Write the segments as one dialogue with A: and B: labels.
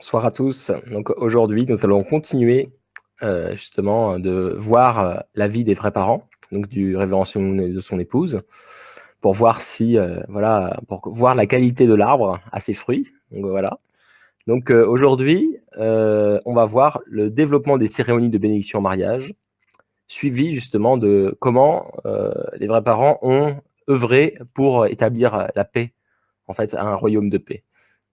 A: Bonsoir à tous. Donc aujourd'hui, nous allons continuer justement de voir la vie des vrais parents, donc du révérend Simon et de son épouse, pour voir si voilà, pour voir la qualité de l'arbre à ses fruits. Donc voilà. Donc aujourd'hui, on va voir le développement des cérémonies de bénédiction en mariage, suivi justement de comment les vrais parents ont œuvré pour établir la paix, en fait, un royaume de paix.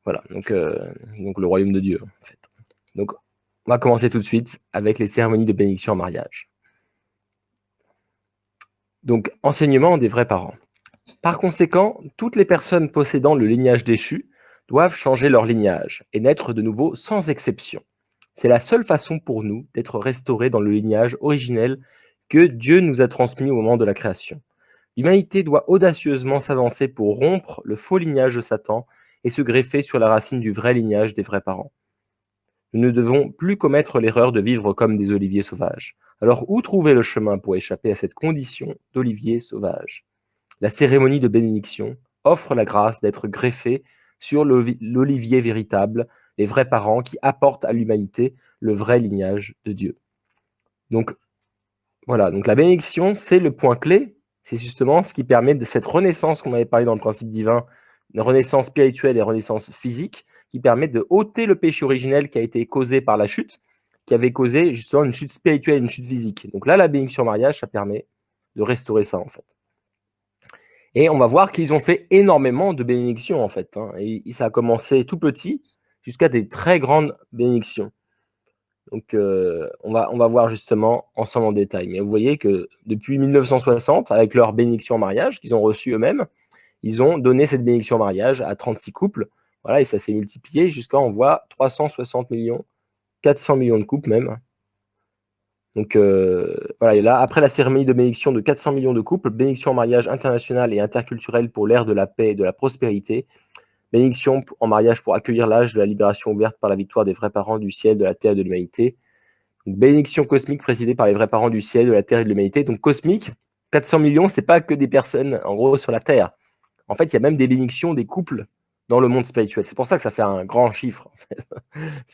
A: Voilà, donc le royaume de Dieu, en fait. Donc, on va commencer tout de suite avec les cérémonies de bénédiction en mariage. Donc, enseignement des vrais parents. Par conséquent, toutes les personnes possédant le lignage déchu doivent changer leur lignage et naître de nouveau sans exception. C'est la seule façon pour nous d'être restaurés dans le lignage originel que Dieu nous a transmis au moment de la création. L'humanité doit audacieusement s'avancer pour rompre le faux lignage de Satan et se greffer sur la racine du vrai lignage des vrais parents. Nous ne devons plus commettre l'erreur de vivre comme des oliviers sauvages. Alors où trouver le chemin pour échapper à cette condition d'olivier sauvage? La cérémonie de bénédiction offre la grâce d'être greffé sur l'olivier véritable, les vrais parents qui apportent à l'humanité le vrai lignage de Dieu. Donc voilà, donc la bénédiction, c'est le point clé, c'est justement ce qui permet de cette renaissance qu'on avait parlé dans le principe divin, une renaissance spirituelle et renaissance physique, qui permet de ôter le péché originel qui a été causé par la chute, qui avait causé justement une chute spirituelle, une chute physique. Donc là, la bénédiction en mariage, ça permet de restaurer ça, en fait. Et on va voir qu'ils ont fait énormément de bénédictions, en fait. Et ça a commencé tout petit jusqu'à des très grandes bénédictions. Donc, on va voir justement ensemble en détail. Mais vous voyez que depuis 1960, avec leur bénédiction en mariage qu'ils ont reçue eux-mêmes, ils ont donné cette bénédiction en mariage à 36 couples. Voilà, et ça s'est multiplié jusqu'à, on voit, 360 millions, 400 millions de couples même. Donc, voilà, et là, après la cérémonie de bénédiction de 400 millions de couples, bénédiction en mariage international et interculturel pour l'ère de la paix et de la prospérité, bénédiction en mariage pour accueillir l'âge de la libération ouverte par la victoire des vrais parents du ciel, de la terre et de l'humanité, donc, bénédiction cosmique présidée par les vrais parents du ciel, de la terre et de l'humanité. Donc cosmique, 400 millions, c'est pas que des personnes, en gros, sur la terre. En fait, il y a même des bénédictions des couples dans le monde spirituel. C'est pour ça que ça fait un grand chiffre. En fait.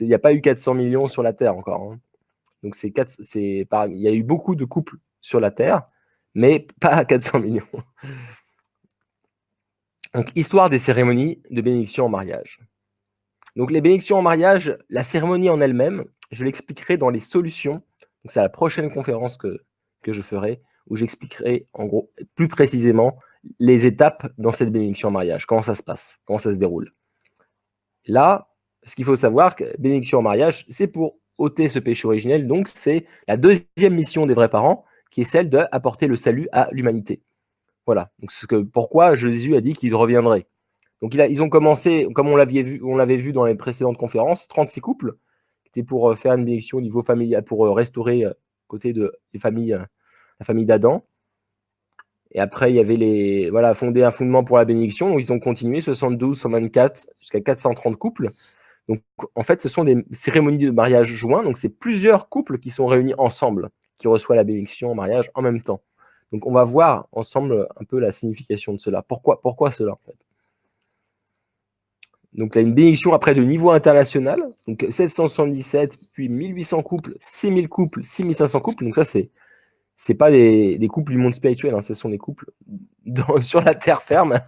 A: Il n'y a pas eu 400 millions sur la terre encore. Donc il y a eu beaucoup de couples sur la terre, mais pas 400 millions. Donc, histoire des cérémonies de bénédiction en mariage. Donc les bénédictions en mariage, la cérémonie en elle-même, je l'expliquerai dans les solutions. Donc c'est la prochaine conférence que je ferai, où j'expliquerai en gros plus précisément les étapes dans cette bénédiction en mariage, comment ça se passe, comment ça se déroule. Là, ce qu'il faut savoir, que bénédiction en mariage, c'est pour ôter ce péché originel, donc c'est la deuxième mission des vrais parents, qui est celle d'apporter le salut à l'humanité. Voilà, donc pourquoi Jésus a dit qu'il reviendrait. Donc ils ont commencé, comme on l'avait vu dans les précédentes conférences, 36 couples, qui étaient pour faire une bénédiction au niveau familial, pour restaurer côté des familles, la famille d'Adam. Et après, il y avait fondé un fondement pour la bénédiction. Donc ils ont continué 72, 124, jusqu'à 430 couples. Donc en fait, ce sont des cérémonies de mariage joints. Donc c'est plusieurs couples qui sont réunis ensemble, qui reçoivent la bénédiction en mariage en même temps. Donc on va voir ensemble un peu la signification de cela. Pourquoi cela en fait? Donc, tu as une bénédiction après de niveau international, donc 777, puis 1800 couples, 6000 couples, 6500 couples. Donc, ça, c'est pas des couples du monde spirituel, ce sont des couples sur la terre ferme,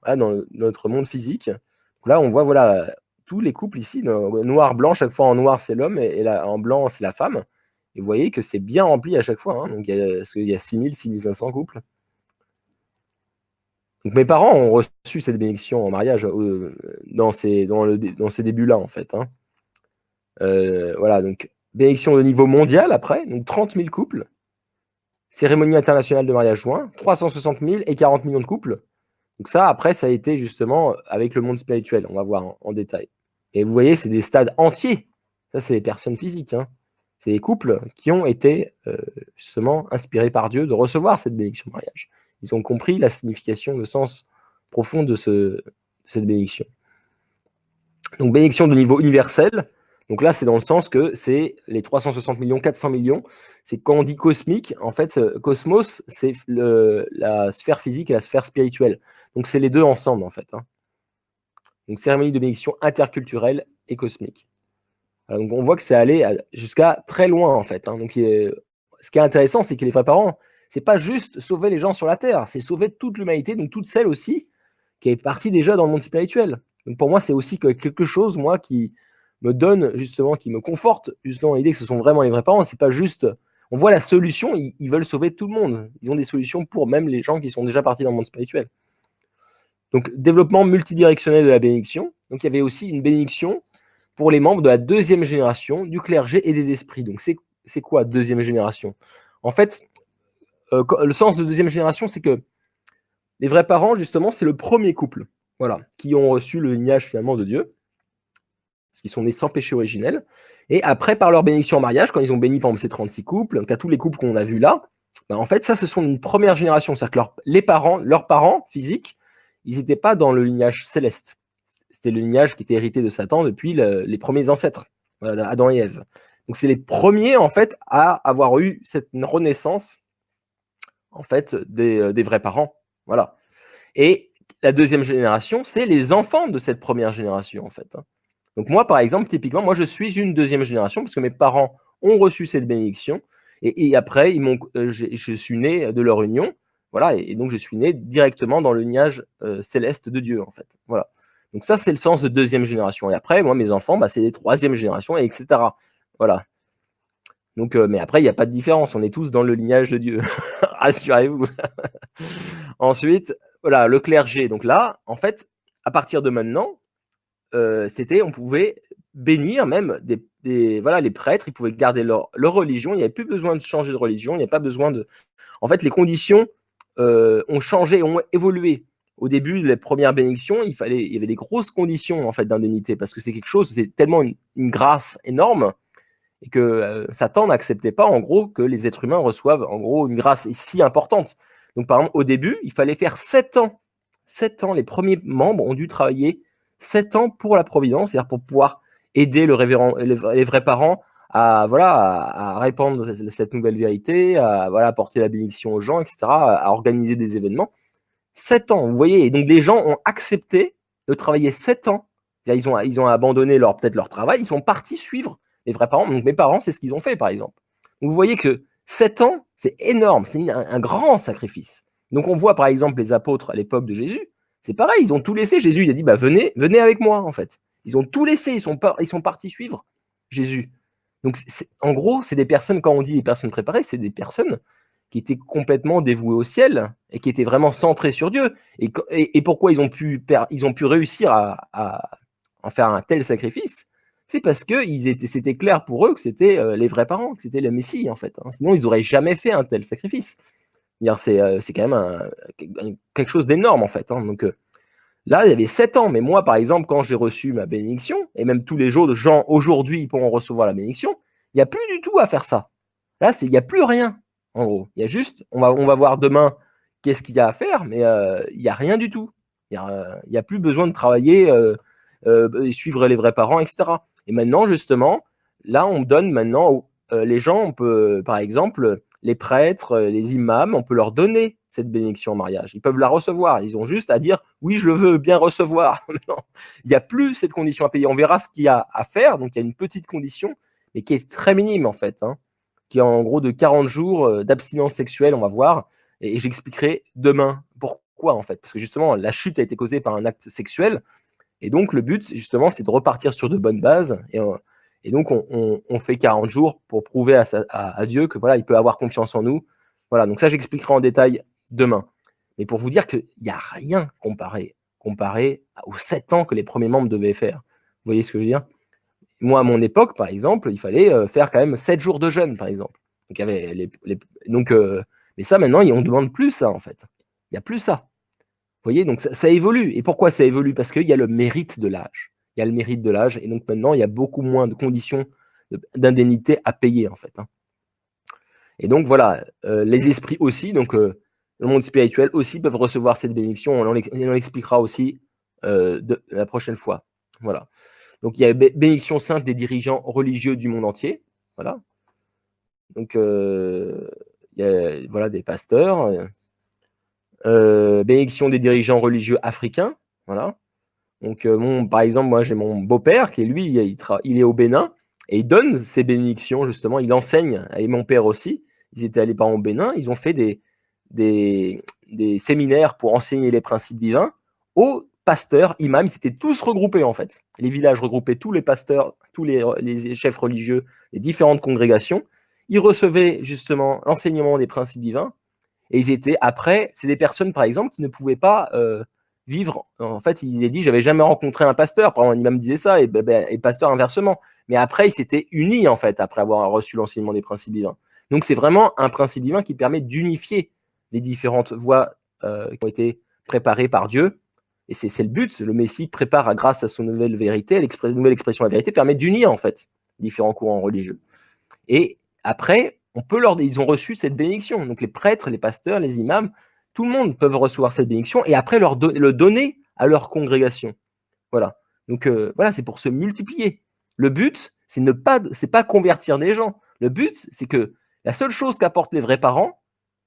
A: voilà, dans notre monde physique. Donc là, on voit voilà, tous les couples ici, noir, blanc, chaque fois en noir, c'est l'homme, et là, en blanc, c'est la femme. Et vous voyez que c'est bien rempli à chaque fois. Donc, il y a 6000, 6500 couples. Donc mes parents ont reçu cette bénédiction en mariage dans ces débuts-là, en fait. Voilà, donc bénédiction de niveau mondial après, donc 30 000 couples, cérémonie internationale de mariage joint, 360 000 et 40 millions de couples. Donc ça, après, ça a été justement avec le monde spirituel, on va voir en détail. Et vous voyez, c'est des stades entiers. Ça, c'est des personnes physiques. C'est des couples qui ont été justement inspirés par Dieu de recevoir cette bénédiction de mariage. Ils ont compris la signification, le sens profond de cette bénédiction. Donc, bénédiction de niveau universel. Donc là, c'est dans le sens que c'est les 360 millions, 400 millions. C'est quand on dit cosmique, en fait, cosmos, c'est la sphère physique et la sphère spirituelle. Donc, c'est les deux ensemble, en fait. Donc, cérémonie de bénédiction interculturelle et cosmique. Donc on voit que c'est allé jusqu'à très loin, en fait. Donc ce qui est intéressant, c'est que les vrais parents, c'est pas juste sauver les gens sur la terre, c'est sauver toute l'humanité, donc toute celle aussi qui est partie déjà dans le monde spirituel. Donc pour moi, c'est aussi quelque chose, moi, qui me donne justement, qui me conforte justement l'idée que ce sont vraiment les vrais parents. C'est pas juste, on voit la solution, ils veulent sauver tout le monde. Ils ont des solutions pour même les gens qui sont déjà partis dans le monde spirituel. Donc développement multidirectionnel de la bénédiction. Donc il y avait aussi une bénédiction pour les membres de la deuxième génération du clergé et des esprits. Donc c'est quoi deuxième génération? En fait, le sens de deuxième génération, c'est que les vrais parents, justement, c'est le premier couple, voilà, qui ont reçu le lignage finalement de Dieu, parce qu'ils sont nés sans péché originel. Et après, par leur bénédiction en mariage, quand ils ont béni, par exemple, ces 36 couples, donc tu as tous les couples qu'on a vus là, ben, en fait, ça, ce sont une première génération. C'est-à-dire que leurs parents physiques, ils n'étaient pas dans le lignage céleste. C'était le lignage qui était hérité de Satan depuis les premiers ancêtres, Adam et Ève. Donc c'est les premiers, en fait, à avoir eu cette renaissance, en fait, des vrais parents. Voilà. Et la deuxième génération, c'est les enfants de cette première génération, en fait. Donc moi, par exemple, typiquement, moi, je suis une deuxième génération parce que mes parents ont reçu cette bénédiction et après, je suis né de leur union, voilà, et donc je suis né directement dans le lignage céleste de Dieu, en fait. Voilà. Donc ça, c'est le sens de deuxième génération. Et après, moi, mes enfants, bah, c'est les troisième génération, et etc. Voilà. Donc, mais après, il n'y a pas de différence. On est tous dans le lignage de Dieu. Rassurez-vous. Ensuite, voilà, le clergé. Donc là, en fait, à partir de maintenant, on pouvait bénir même voilà, les prêtres, ils pouvaient garder leur religion, il n'y avait plus besoin de changer de religion, il n'y a pas besoin de. En fait, les conditions ont changé, ont évolué. Au début, les premières bénédictions, il y avait des grosses conditions en fait d'indemnité parce que c'est quelque chose, c'est tellement une grâce énorme et que Satan n'acceptait pas en gros que les êtres humains reçoivent en gros une grâce si importante. Donc par exemple, au début, il fallait faire 7 ans. 7 ans, les premiers membres ont dû travailler 7 ans pour la providence, c'est-à-dire pour pouvoir aider les vrais parents à, voilà, à répandre cette nouvelle vérité, à voilà, apporter la bénédiction aux gens, etc., à organiser des événements. 7 ans, vous voyez, et donc les gens ont accepté de travailler 7 ans. Ils ont abandonné peut-être leur travail, ils sont partis suivre les vrais parents. Donc mes parents, c'est ce qu'ils ont fait, par exemple. Donc vous voyez que 7 ans, c'est énorme, c'est un grand sacrifice. Donc on voit par exemple les apôtres à l'époque de Jésus, c'est pareil, ils ont tout laissé. Jésus, il a dit, bah venez avec moi, en fait. Ils ont tout laissé, ils sont partis suivre Jésus. Donc en gros, c'est des personnes, quand on dit des personnes préparées, c'est des personnes qui étaient complètement dévoués au ciel et qui étaient vraiment centrés sur Dieu. Et pourquoi ils ont pu réussir à faire un tel sacrifice? C'est parce que c'était clair pour eux que c'était les vrais parents, que c'était le Messie, en fait. Sinon, ils n'auraient jamais fait un tel sacrifice. C'est quand même quelque chose d'énorme, en fait. Donc là, il y avait 7 ans. Mais moi, par exemple, quand j'ai reçu ma bénédiction, et même tous les autres gens aujourd'hui pourront recevoir la bénédiction, il n'y a plus du tout à faire ça. Là, il n'y a plus rien, en gros. Il y a juste, on va voir demain qu'est-ce qu'il y a à faire, mais il n'y a rien du tout. Il n'y a plus besoin de travailler, suivre les vrais parents, etc. Et maintenant, justement, là, on donne maintenant, les gens, on peut, par exemple, les prêtres, les imams, on peut leur donner cette bénédiction en mariage. Ils peuvent la recevoir. Ils ont juste à dire, oui, je le veux bien recevoir. Non, il n'y a plus cette condition à payer. On verra ce qu'il y a à faire. Donc, il y a une petite condition, mais qui est très minime, en fait, qui est en gros de 40 jours d'abstinence sexuelle, on va voir. Et j'expliquerai demain pourquoi, en fait. Parce que justement, la chute a été causée par un acte sexuel. Et donc, le but, justement, c'est de repartir sur de bonnes bases. Et donc, on fait 40 jours pour prouver à Dieu que voilà, il peut avoir confiance en nous. Voilà, donc ça, j'expliquerai en détail demain. Mais pour vous dire qu'il n'y a rien comparé aux 7 ans que les premiers membres devaient faire. Vous voyez ce que je veux dire? Moi, à mon époque, par exemple, il fallait faire quand même 7 jours de jeûne, par exemple. Donc, il y avait mais ça, maintenant, on ne demande plus ça, en fait. Il n'y a plus ça. Vous voyez, donc ça évolue. Et pourquoi ça évolue? Parce qu'il y a le mérite de l'âge. Il y a le mérite de l'âge. Et donc maintenant, il y a beaucoup moins de conditions d'indemnité à payer, en fait. Et donc voilà, les esprits aussi, donc le monde spirituel aussi peuvent recevoir cette bénédiction. On l'expliquera aussi la prochaine fois. Voilà. Donc il y a bénédiction sainte des dirigeants religieux du monde entier. Voilà. Donc il y a voilà, des pasteurs. Bénédiction des dirigeants religieux africains. Voilà. Donc, par exemple, moi, j'ai mon beau-père qui, lui, il est au Bénin. Et il donne ces bénédictions, justement, il enseigne, et mon père aussi, ils étaient allés par exemple au Bénin, ils ont fait des séminaires pour enseigner les principes divins aux pasteurs, imams, ils étaient tous regroupés en fait. Les villages regroupaient tous les pasteurs, tous les chefs religieux, les différentes congrégations. Ils recevaient justement l'enseignement des principes divins et ils étaient, après, c'est des personnes par exemple qui ne pouvaient pas vivre. En fait, il est dit, j'avais jamais rencontré un pasteur, par exemple, un imam disait ça, et le pasteur inversement. Mais après, ils s'étaient unis en fait, après avoir reçu l'enseignement des principes divins. Donc c'est vraiment un principe divin qui permet d'unifier les différentes voies qui ont été préparées par Dieu. Et c'est le but. Le Messie prépare, grâce à son nouvelle vérité, nouvelle expression de la vérité, permet d'unir en fait différents courants religieux. Et après, ils ont reçu cette bénédiction. Donc les prêtres, les pasteurs, les imams, tout le monde peut recevoir cette bénédiction et après le donner à leur congrégation. Voilà. Donc voilà, c'est pour se multiplier. Le but, c'est pas convertir des gens. Le but, c'est que la seule chose qu'apportent les vrais parents,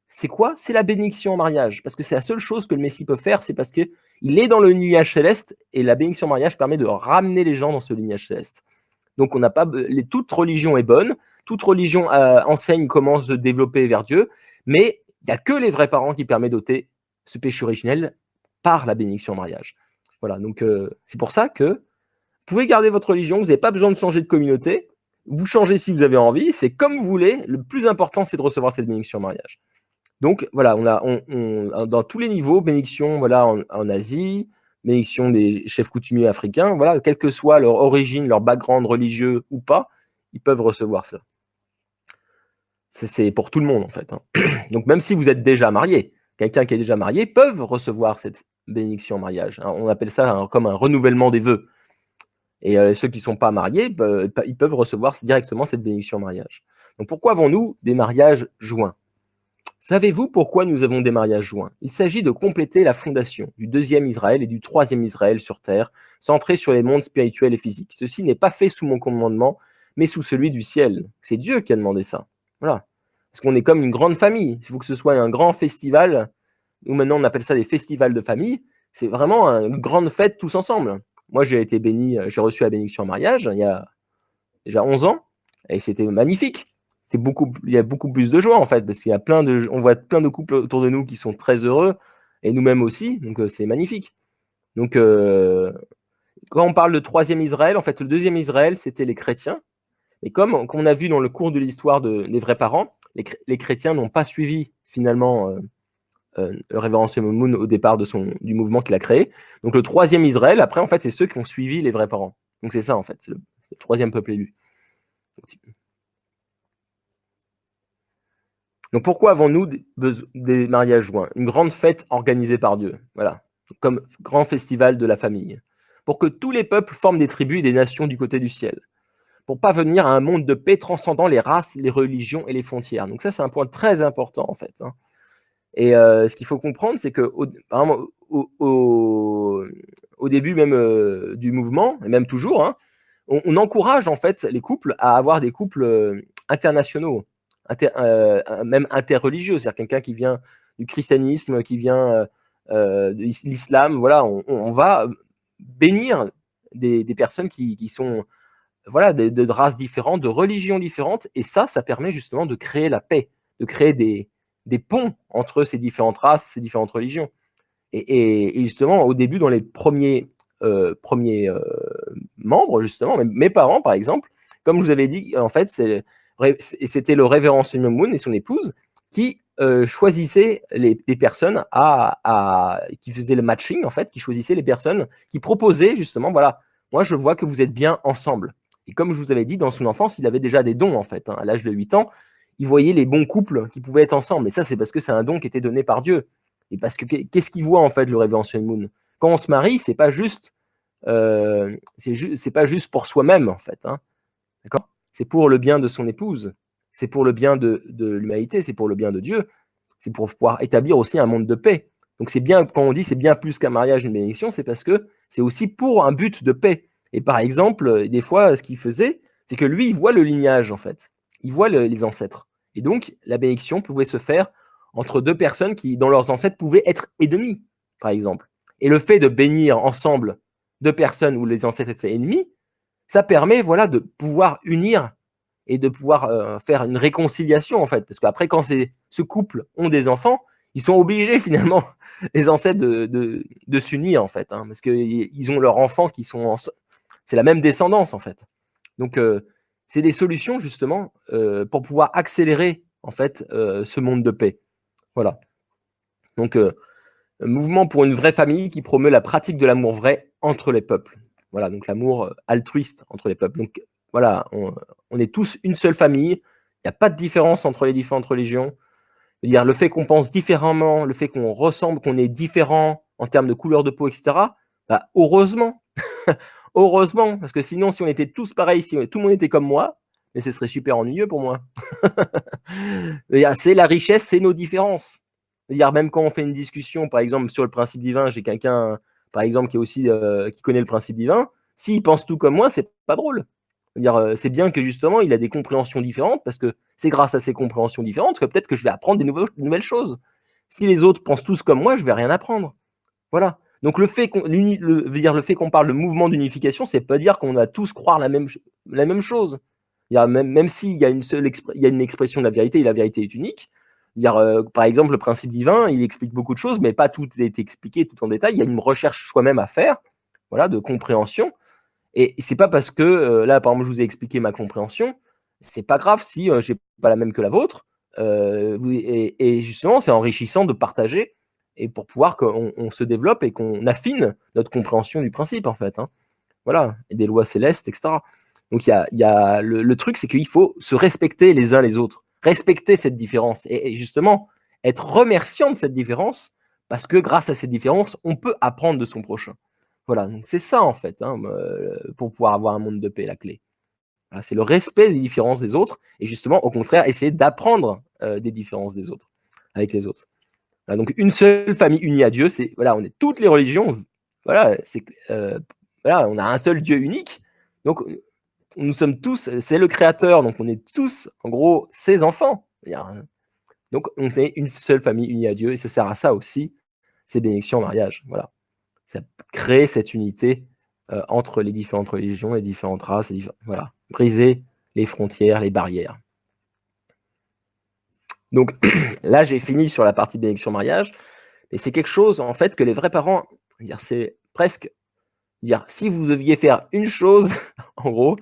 A: c'est quoi? C'est la bénédiction en mariage. Parce que c'est la seule chose que le Messie peut faire, c'est parce qu'il est dans le lignage céleste et la bénédiction en mariage permet de ramener les gens dans ce lignage céleste. Donc on n'a pas, toute religion est bonne, toute religion enseigne comment se développer vers Dieu, mais il n'y a que les vrais parents qui permettent d'ôter ce péché originel par la bénédiction en mariage. Voilà, donc c'est pour ça que vous pouvez garder votre religion, vous n'avez pas besoin de changer de communauté, vous changez si vous avez envie, c'est comme vous voulez, le plus important c'est de recevoir cette bénédiction en mariage. Donc voilà, dans tous les niveaux, bénédiction voilà, en Asie, bénédiction des chefs coutumiers africains, voilà, quelle que soit leur origine, leur background religieux ou pas, ils peuvent recevoir ça. C'est pour tout le monde en fait. Hein. Donc même si vous êtes déjà marié, quelqu'un qui est déjà marié peuvent recevoir cette bénédiction en mariage. Hein. On appelle ça comme un renouvellement des vœux. Et ceux qui ne sont pas mariés, ils peuvent recevoir directement cette bénédiction en mariage. Donc pourquoi avons-nous des mariages joints? Savez-vous pourquoi nous avons des mariages joints? Il s'agit de compléter la fondation du deuxième Israël et du troisième Israël sur terre, centré sur les mondes spirituels et physiques. Ceci n'est pas fait sous mon commandement, mais sous celui du ciel. C'est Dieu qui a demandé ça. Voilà. Parce qu'on est comme une grande famille. Il faut que ce soit un grand festival. Nous, maintenant, on appelle ça des festivals de famille. C'est vraiment une grande fête tous ensemble. Moi, j'ai été béni, j'ai reçu la bénédiction en mariage il y a déjà 11 ans, et c'était magnifique. Il y a beaucoup plus de joie en fait, parce qu'il y a on voit plein de couples autour de nous qui sont très heureux, et nous-mêmes aussi, donc c'est magnifique. Donc quand on parle de troisième Israël, en fait le deuxième Israël c'était les chrétiens, et comme on a vu dans le cours de l'histoire des vrais parents, les chrétiens n'ont pas suivi finalement le révérend Solomon au départ du mouvement qu'il a créé. Donc le troisième Israël, après en fait c'est ceux qui ont suivi les vrais parents. Donc c'est ça en fait, c'est le troisième peuple élu. Donc pourquoi avons-nous des mariages joints? Une grande fête organisée par Dieu, voilà, comme grand festival de la famille, pour que tous les peuples forment des tribus et des nations du côté du ciel, pour parvenir à un monde de paix transcendant les races, les religions et les frontières. Donc ça, c'est un point très important en fait. Hein. Et ce qu'il faut comprendre, c'est que au début même du mouvement, et même toujours, hein, on encourage en fait les couples à avoir des couples internationaux. Même interreligieux, c'est-à-dire quelqu'un qui vient du christianisme, qui vient de l'islam, voilà, on va bénir des personnes qui sont voilà, de races différentes, de religions différentes, et ça permet justement de créer la paix, de créer des ponts entre ces différentes races, ces différentes religions. Et justement, au début, dans les premiers membres, justement, mes parents, par exemple, comme je vous avais dit, en fait, c'était le révérend Solomon Moon et son épouse qui choisissaient les personnes qui faisaient le matching, en fait, qui choisissaient les personnes, qui proposaient justement, voilà, moi je vois que vous êtes bien ensemble. Et comme je vous avais dit, dans son enfance, il avait déjà des dons, en fait. Hein. À l'âge de 8 ans, il voyait les bons couples qui pouvaient être ensemble. Et ça, c'est parce que c'est un don qui était donné par Dieu. Et parce que qu'est-ce qu'il voit, en fait, le révérend Solomon Moon? Quand on se marie, c'est pas juste c'est pas juste pour soi-même, en fait. Hein. D'accord? C'est pour le bien de son épouse. C'est pour le bien de l'humanité. C'est pour le bien de Dieu. C'est pour pouvoir établir aussi un monde de paix. Donc c'est bien, quand on dit c'est bien plus qu'un mariage, une bénédiction, c'est parce que c'est aussi pour un but de paix. Et par exemple, des fois, ce qu'il faisait, c'est que lui, il voit le lignage, en fait. Il voit les ancêtres. Et donc, la bénédiction pouvait se faire entre deux personnes qui, dans leurs ancêtres, pouvaient être ennemies, par exemple. Et le fait de bénir ensemble deux personnes où les ancêtres étaient ennemis, ça permet voilà, de pouvoir unir et de pouvoir faire une réconciliation, en fait. Parce qu'après, quand ce couple ont des enfants, ils sont obligés, finalement, les ancêtres, de s'unir, en fait. Hein, parce qu'ils ont leurs enfants qui sont c'est la même descendance, en fait. Donc, c'est des solutions, justement, pour pouvoir accélérer, en fait, ce monde de paix. Voilà. Donc, un mouvement pour une vraie famille qui promeut la pratique de l'amour vrai entre les peuples. Voilà, donc l'amour altruiste entre les peuples. Donc voilà, on est tous une seule famille. Il n'y a pas de différence entre les différentes religions. Dire le fait qu'on pense différemment, le fait qu'on ressemble, qu'on est différent en termes de couleur de peau, etc. Bah, heureusement, heureusement, parce que sinon, si on était tous pareils, si tout le monde était comme moi, mais ce serait super ennuyeux pour moi. C'est la richesse, c'est nos différences. C'est-à-dire même quand on fait une discussion, par exemple sur le principe divin, j'ai quelqu'un, par exemple, qui est aussi qui connaît le principe divin. S'il pense tout comme moi, c'est pas drôle. C'est-à-dire, c'est bien que justement il a des compréhensions différentes parce que c'est grâce à ces compréhensions différentes que peut-être que je vais apprendre des nouvelles choses. Si les autres pensent tous comme moi, je vais rien apprendre. Voilà. Donc le fait le fait qu'on parle de mouvement d'unification, c'est pas dire qu'on va tous croire la même chose. Même s'il y a il y a une expression de la vérité et la vérité est unique. Par exemple, le principe divin, il explique beaucoup de choses, mais pas tout est expliqué tout en détail. Il y a une recherche soi-même à faire, voilà, de compréhension. Et c'est pas parce que là, par exemple, je vous ai expliqué ma compréhension, c'est pas grave si j'ai pas la même que la vôtre. Et justement, c'est enrichissant de partager et pour pouvoir qu'on se développe et qu'on affine notre compréhension du principe, en fait. Hein. Voilà, et des lois célestes, etc. Donc il y a le truc, c'est qu'il faut se respecter les uns les autres, respecter cette différence et justement être remerciant de cette différence parce que grâce à cette différence, on peut apprendre de son prochain. Voilà, donc c'est ça en fait, hein, pour pouvoir avoir un monde de paix, la clé. Voilà, c'est le respect des différences des autres et justement, au contraire, essayer d'apprendre des différences des autres avec les autres. Voilà, donc une seule famille unie à Dieu, c'est voilà, on est toutes les religions, voilà, voilà, on a un seul Dieu unique. Donc nous sommes tous, c'est le Créateur, donc on est tous en gros ses enfants. Donc on est une seule famille unie à Dieu et ça sert à ça aussi, ces bénédictions en mariage. Voilà, ça crée cette unité entre les différentes religions, les différentes races, voilà, briser les frontières, les barrières. Donc là, j'ai fini sur la partie bénédiction mariage. Et c'est quelque chose, en fait, que les vrais parents, c'est presque, si vous deviez faire une chose, en gros,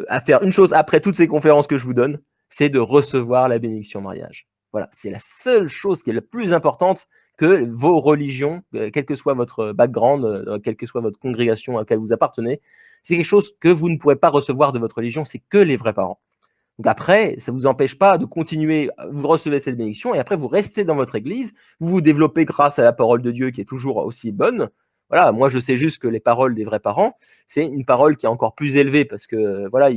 A: à faire une chose après toutes ces conférences que je vous donne, c'est de recevoir la bénédiction mariage. Voilà, c'est la seule chose qui est la plus importante que vos religions, quel que soit votre background, quelle que soit votre congrégation à laquelle vous appartenez, c'est quelque chose que vous ne pourrez pas recevoir de votre religion, c'est que les vrais parents. Donc après, ça ne vous empêche pas de continuer, vous recevez cette bénédiction et après vous restez dans votre église, vous vous développez grâce à la parole de Dieu qui est toujours aussi bonne. Voilà, moi je sais juste que les paroles des vrais parents, c'est une parole qui est encore plus élevée parce que voilà,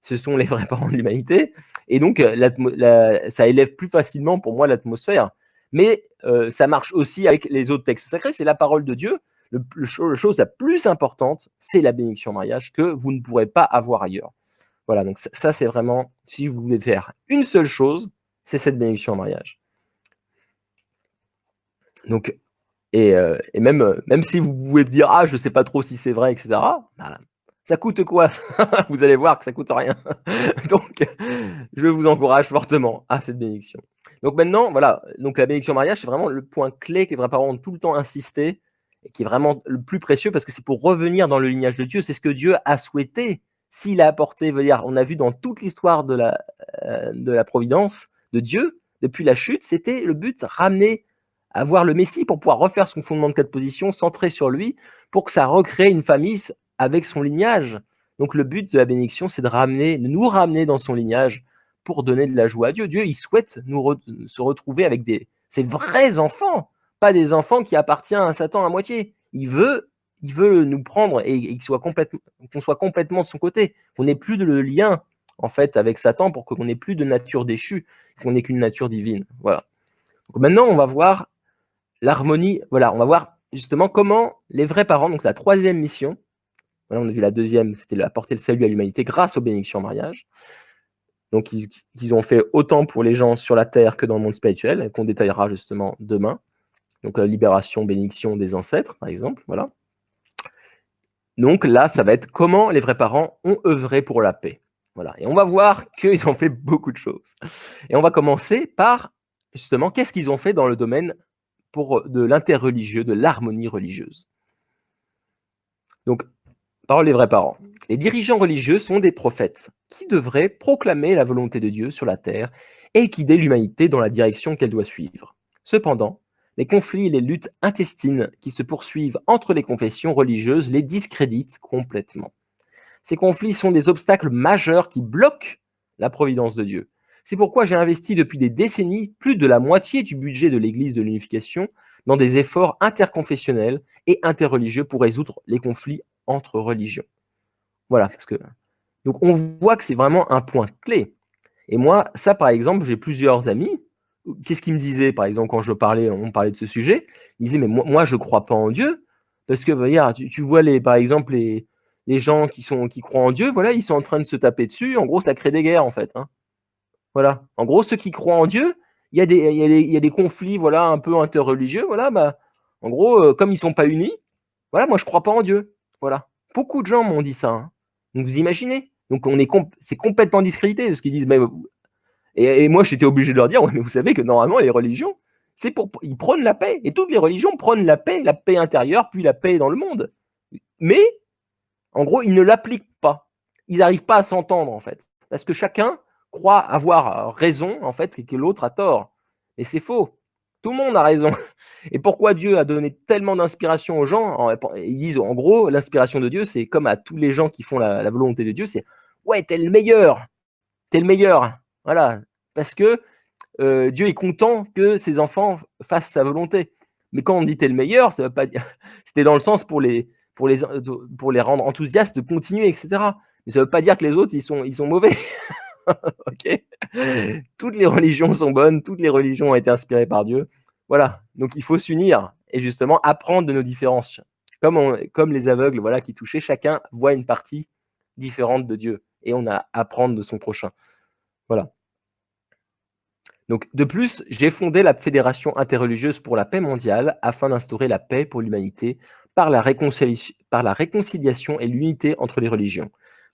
A: ce sont les vrais parents de l'humanité et donc ça élève plus facilement pour moi l'atmosphère. Mais ça marche aussi avec les autres textes sacrés, c'est la parole de Dieu. La chose la plus importante, c'est la bénédiction en mariage que vous ne pourrez pas avoir ailleurs. Voilà, donc ça c'est vraiment, si vous voulez faire une seule chose, c'est cette bénédiction en mariage. Donc, et même si vous pouvez me dire, ah, je sais pas trop si c'est vrai, etc., bah, ça coûte quoi? Vous allez voir que ça coûte rien. Donc, je vous encourage fortement à cette bénédiction. Donc maintenant, voilà, donc la bénédiction en mariage, c'est vraiment le point clé que les vrais parents ont tout le temps insisté et qui est vraiment le plus précieux parce que c'est pour revenir dans le lignage de Dieu. C'est ce que Dieu a souhaité. S'il a apporté, on a vu dans toute l'histoire de la providence de Dieu, depuis la chute, c'était le but, ramener, avoir le Messie pour pouvoir refaire son fondement de 4 positions, centré sur lui, pour que ça recrée une famille avec son lignage. Donc le but de la bénédiction, c'est de nous ramener dans son lignage pour donner de la joie à Dieu. Dieu, il souhaite se retrouver avec ses vrais enfants, pas des enfants qui appartiennent à Satan à moitié. Il veut nous prendre et qu'on soit complètement de son côté, qu'on n'ait plus de lien en fait avec Satan pour qu'on n'ait plus de nature déchue, qu'on n'ait qu'une nature divine. Voilà. Donc maintenant, on va voir l'harmonie. Voilà, on va voir justement comment les vrais parents, donc la troisième mission, voilà, on a vu la deuxième, c'était apporter le salut à l'humanité grâce aux bénédictions en mariage. Donc, ils ont fait autant pour les gens sur la terre que dans le monde spirituel, qu'on détaillera justement demain. Donc, libération, bénédiction des ancêtres, par exemple. Voilà. Donc là, ça va être comment les vrais parents ont œuvré pour la paix. Voilà, et on va voir qu'ils ont fait beaucoup de choses. Et on va commencer par, justement, qu'est-ce qu'ils ont fait dans le domaine de l'interreligieux, de l'harmonie religieuse. Donc, parole des vrais parents. Les dirigeants religieux sont des prophètes qui devraient proclamer la volonté de Dieu sur la terre et guider l'humanité dans la direction qu'elle doit suivre. Cependant, les conflits et les luttes intestines qui se poursuivent entre les confessions religieuses les discréditent complètement. Ces conflits sont des obstacles majeurs qui bloquent la providence de Dieu. C'est pourquoi j'ai investi depuis des décennies plus de la moitié du budget de l'Église de l'unification dans des efforts interconfessionnels et interreligieux pour résoudre les conflits entre religions. Voilà, parce que donc on voit que c'est vraiment un point clé. Et moi, ça par exemple, j'ai plusieurs amis. Qu'est-ce qu'ils me disaient, par exemple, quand on parlait de ce sujet? Ils disaient, mais moi je ne crois pas en Dieu, parce que regarde, tu vois par exemple les gens qui croient en Dieu, voilà, ils sont en train de se taper dessus. En gros, ça crée des guerres, en fait. Hein. Voilà. En gros, ceux qui croient en Dieu, il y a des conflits, voilà, un peu interreligieux. Voilà, bah, en gros, comme ils sont pas unis, voilà, moi je crois pas en Dieu. Voilà. Beaucoup de gens m'ont dit ça. Hein. Donc vous imaginez. Donc c'est complètement discrédité ce qu'ils disent. Mais, et moi j'étais obligé de leur dire, ouais, mais vous savez que normalement les religions, ils prônent la paix. Et toutes les religions prônent la paix intérieure, puis la paix dans le monde. Mais en gros, ils ne l'appliquent pas. Ils n'arrivent pas à s'entendre, en fait. Parce que chacun croit avoir raison, en fait, et que l'autre a tort. Et c'est faux. Tout le monde a raison. Et pourquoi Dieu a donné tellement d'inspiration aux gens? Ils disent, en gros, l'inspiration de Dieu, c'est comme à tous les gens qui font la volonté de Dieu, c'est ouais, t'es le meilleur. T'es le meilleur. Voilà. Parce que Dieu est content que ses enfants fassent sa volonté. Mais quand on dit t'es le meilleur, ça veut pas dire. C'était dans le sens pour les rendre enthousiastes de continuer, etc. Mais ça ne veut pas dire que les autres, ils sont mauvais. Ok. Toutes les religions sont bonnes, toutes les religions ont été inspirées par Dieu. Voilà. Donc il faut s'unir et justement apprendre de nos différences. Comme les aveugles, voilà, qui touchaient, chacun voit une partie différente de Dieu et on a à apprendre de son prochain. Voilà. Donc, de plus, j'ai fondé la Fédération interreligieuse pour la paix mondiale afin d'instaurer la paix pour l'humanité par la réconciliation et l'unité entre les religions.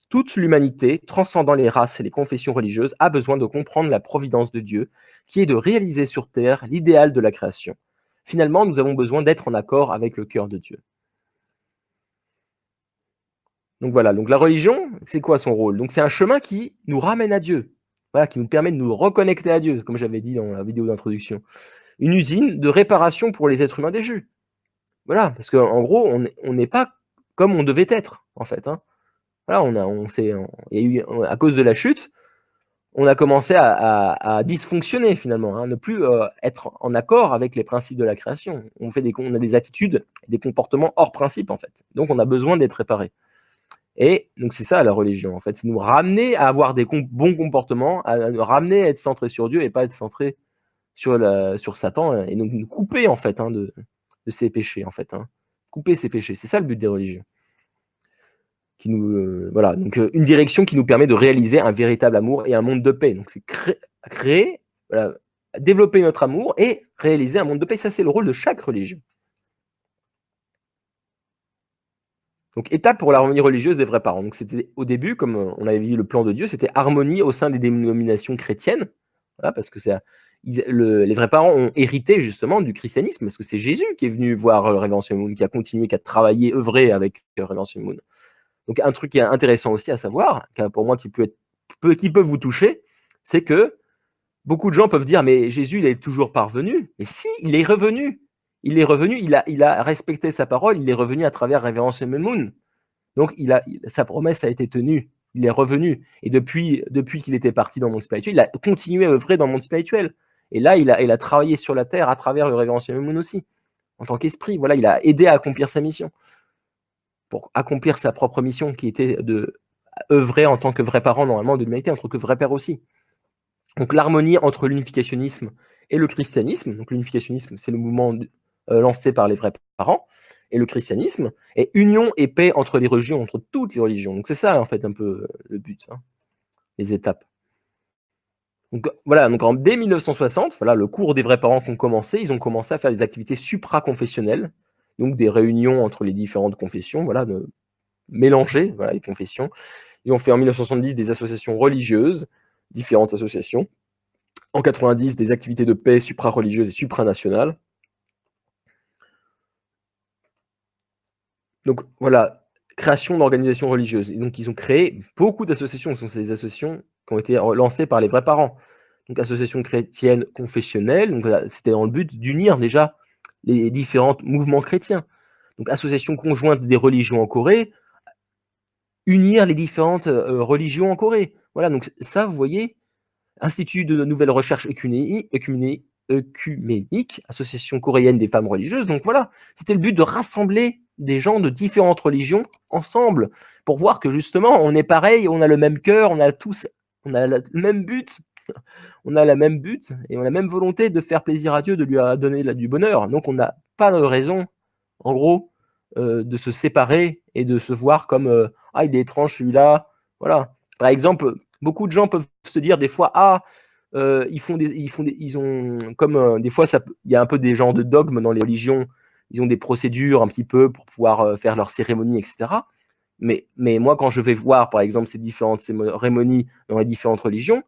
A: Toute l'humanité, transcendant les races et les confessions religieuses, a besoin de comprendre la providence de Dieu, qui est de réaliser sur terre l'idéal de la création. Finalement, nous avons besoin d'être en accord avec le cœur de Dieu. Donc voilà, donc la religion, c'est quoi son rôle? Donc c'est un chemin qui nous ramène à Dieu, voilà, qui nous permet de nous reconnecter à Dieu, comme j'avais dit dans la vidéo d'introduction. Une usine de réparation pour les êtres humains déchus. Voilà, parce qu'en gros, on n'est pas comme on devait être, en fait. Hein. Voilà, il y a eu, à cause de la chute, on a commencé à dysfonctionner finalement, hein, ne plus être en accord avec les principes de la création. On a des attitudes, des comportements hors principe, en fait. Donc on a besoin d'être réparé. Et donc c'est ça la religion, en fait, c'est nous ramener à avoir des bons comportements, à nous ramener à être centré sur Dieu et pas être centré sur Satan, et donc nous couper en fait de ses péchés en fait. Hein. Couper ses péchés, c'est ça le but des religions. Voilà, donc une direction qui nous permet de réaliser un véritable amour et un monde de paix. Donc c'est créer, voilà, développer notre amour et réaliser un monde de paix. Ça c'est le rôle de chaque religion. Donc, étape pour l'harmonie religieuse des vrais parents. Donc, c'était au début, comme on avait vu le plan de Dieu, c'était harmonie au sein des dénominations chrétiennes. Voilà, parce que les vrais parents ont hérité justement du christianisme, parce que c'est Jésus qui est venu voir Révérend Moon, qui a continué, qui a travaillé, œuvré avec Révérend Moon. Donc, un truc qui est intéressant aussi à savoir, pour moi qui peut vous toucher, c'est que beaucoup de gens peuvent dire, mais Jésus, il est toujours parvenu. Et si, il est revenu. Il est revenu, il a respecté sa parole, il est revenu à travers Révérend Moon. Donc, sa promesse a été tenue. Il est revenu. Et depuis qu'il était parti dans le monde spirituel, il a continué à œuvrer dans le monde spirituel. Et là, il a travaillé sur la terre à travers le Révérend Moon aussi, en tant qu'esprit. Voilà, il a aidé à accomplir sa mission, pour accomplir sa propre mission, qui était de œuvrer en tant que vrai parent, normalement, de l'humanité, en tant que vrai père aussi. Donc, l'harmonie entre l'unificationnisme et le christianisme. Donc, l'unificationnisme, c'est le mouvement lancé par les vrais parents. Et le christianisme, et union et paix entre les religions, entre toutes les religions. Donc c'est ça, en fait, un peu le but, hein, les étapes. Donc voilà, dès 1960, voilà, le cours des vrais parents qui ont commencé, ils ont commencé à faire des activités supraconfessionnelles, donc des réunions entre les différentes confessions, voilà, mélangées, voilà, les confessions. Ils ont fait en 1970 des associations religieuses, différentes associations. En 90, des activités de paix supra-religieuses et supranationales. Donc voilà, création d'organisations religieuses. Et donc ils ont créé beaucoup d'associations. Ce sont ces associations qui ont été lancées par les vrais parents. Donc associations chrétiennes confessionnelles, donc voilà, c'était dans le but d'unir déjà les différents mouvements chrétiens. Donc association conjointe des religions en Corée, unir les différentes religions en Corée. Voilà, donc ça, vous voyez, Institut de nouvelles recherches œcuméniques, Association coréenne des femmes religieuses. Donc voilà, c'était le but de rassembler des gens de différentes religions ensemble pour voir que justement, on est pareil, on a le même cœur, on a tous, on a le même but, on a la même but et on a la même volonté de faire plaisir à Dieu, de lui donner du bonheur. Donc on n'a pas de raison, en gros, de se séparer et de se voir comme ah, il est étrange celui-là. Voilà. Par exemple, beaucoup de gens peuvent se dire des fois ah, ils ont comme des fois il y a un peu des genres de dogmes dans les religions. Ils ont des procédures un petit peu pour pouvoir faire leurs cérémonies, etc. Mais moi, quand je vais voir, par exemple, ces différentes cérémonies dans les différentes religions,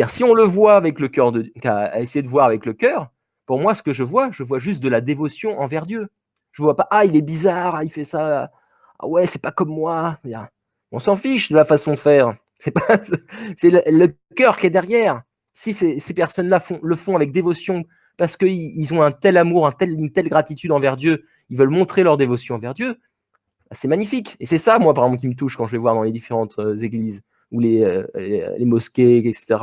A: si on le voit avec le cœur, à essayer de voir avec le cœur, pour moi, ce que je vois juste de la dévotion envers Dieu. Je vois pas, ah, il est bizarre, il fait ça, ah ouais, c'est pas comme moi. On s'en fiche de la façon de faire. C'est pas, c'est le cœur qui est derrière. Si ces personnes-là le font avec dévotion parce qu'ils ont un tel amour, une telle gratitude envers Dieu, ils veulent montrer leur dévotion envers Dieu, c'est magnifique. Et c'est ça, moi, par exemple, qui me touche quand je vais voir dans les différentes églises ou les mosquées, etc.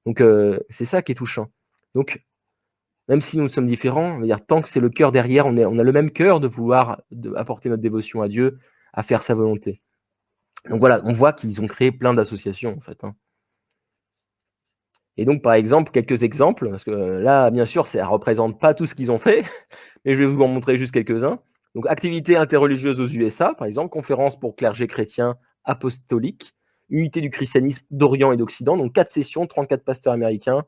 A: Donc, c'est ça qui est touchant. Donc, même si nous sommes différents, tant que c'est le cœur derrière, on a le même cœur de vouloir apporter notre dévotion à Dieu, à faire sa volonté. Donc voilà, on voit qu'ils ont créé plein d'associations, en fait. Et donc, par exemple, quelques exemples, parce que là, bien sûr, ça ne représente pas tout ce qu'ils ont fait, mais je vais vous en montrer juste quelques-uns. Donc, activités interreligieuses aux USA, par exemple, conférences pour clergé chrétien apostolique, unité du christianisme d'Orient et d'Occident, donc 4 sessions, 34 pasteurs américains.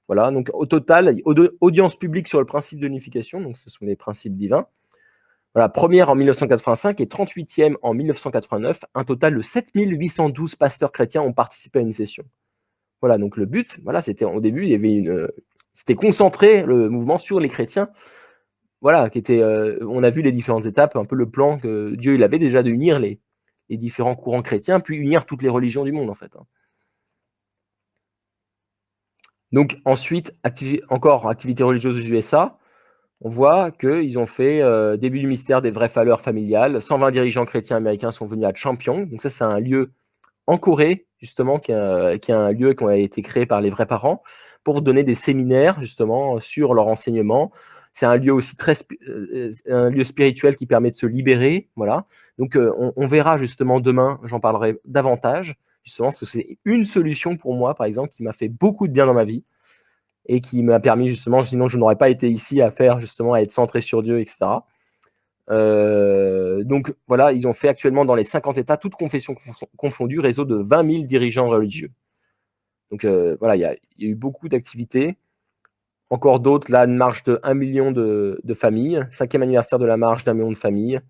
A: Voilà, donc au total, audience publique sur le principe de l'unification, donc ce sont les principes divins. Voilà, première en 1985 et 38e en 1989. Un total de 7812 pasteurs chrétiens ont participé à une session. Voilà, donc le but, voilà, c'était au début, il y avait c'était concentré le mouvement sur les chrétiens. Voilà, on a vu les différentes étapes, un peu le plan que Dieu il avait déjà d'unir les différents courants chrétiens, puis unir toutes les religions du monde en fait. Donc ensuite, activité religieuse aux USA, on voit qu'ils ont fait début du mystère des vraies valeurs familiales. 120 dirigeants chrétiens américains sont venus à Champion. Donc ça, c'est un lieu en Corée, justement, qui est un lieu qui a été créé par les vrais parents pour donner des séminaires, justement, sur leur enseignement. C'est un lieu aussi un lieu spirituel qui permet de se libérer. Voilà. Donc, on verra justement demain, j'en parlerai davantage. Justement, c'est une solution pour moi, par exemple, qui m'a fait beaucoup de bien dans ma vie et qui m'a permis justement, sinon je n'aurais pas été ici à faire justement, à être centré sur Dieu, etc. Donc voilà, ils ont fait actuellement dans les 50 États, toutes confessions confondues, réseau de 20 000 dirigeants religieux. Donc voilà, il y a eu beaucoup d'activités. Encore d'autres, là, une marche de 1 million de familles, 5e anniversaire de la marche d'1 million de familles,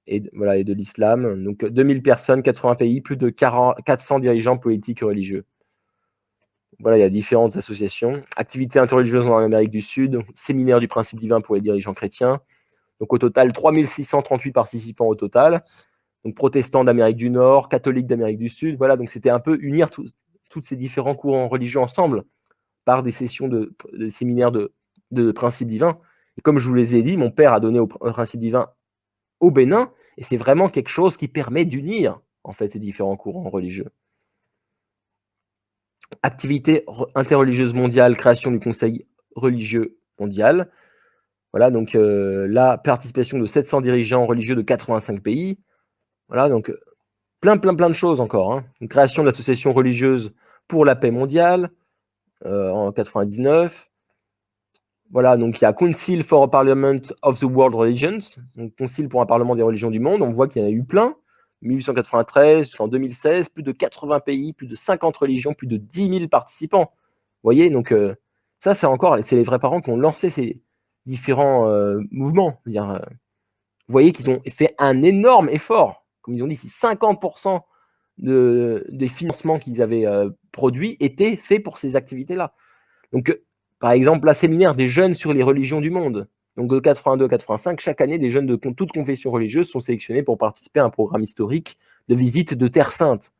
A: et de l'islam. Donc 2000 personnes, 80 pays, plus de 400 dirigeants politiques et religieux. Voilà, il y a différentes associations. Activités interreligieuses en Amérique du Sud, séminaire du principe divin pour les dirigeants chrétiens. Donc au total, 3638 participants au total. Donc protestants d'Amérique du Nord, catholiques d'Amérique du Sud. Voilà, donc c'était un peu unir tous ces différents courants religieux ensemble par des sessions de séminaires de principes divins. Et comme je vous les ai dit, mon père a donné au principe divin au Bénin, et c'est vraiment quelque chose qui permet d'unir en fait ces différents courants religieux. Activité interreligieuse mondiale, création du Conseil religieux mondial. Voilà, donc la participation de 700 dirigeants religieux de 85 pays. Voilà, donc plein de choses encore. Hein. Une création de l'association religieuse pour la paix mondiale en 99. Voilà, donc il y a Council for a Parliament of the World Religions, donc Concile pour un Parlement des religions du monde. On voit qu'il y en a eu plein. 1893 jusqu'en 2016, plus de 80 pays, plus de 50 religions, plus de 10 000 participants. Vous voyez, donc ça, c'est les vrais parents qui ont lancé ces différents mouvements. Vous voyez qu'ils ont fait un énorme effort. comme ils ont dit, si 50% des financements qu'ils avaient produits étaient faits pour ces activités-là. Donc, par exemple, la séminaire des jeunes sur les religions du monde. Donc, de 82 à 85, chaque année, des jeunes de toute confession religieuse sont sélectionnés pour participer à un programme historique de visite de Terre Sainte.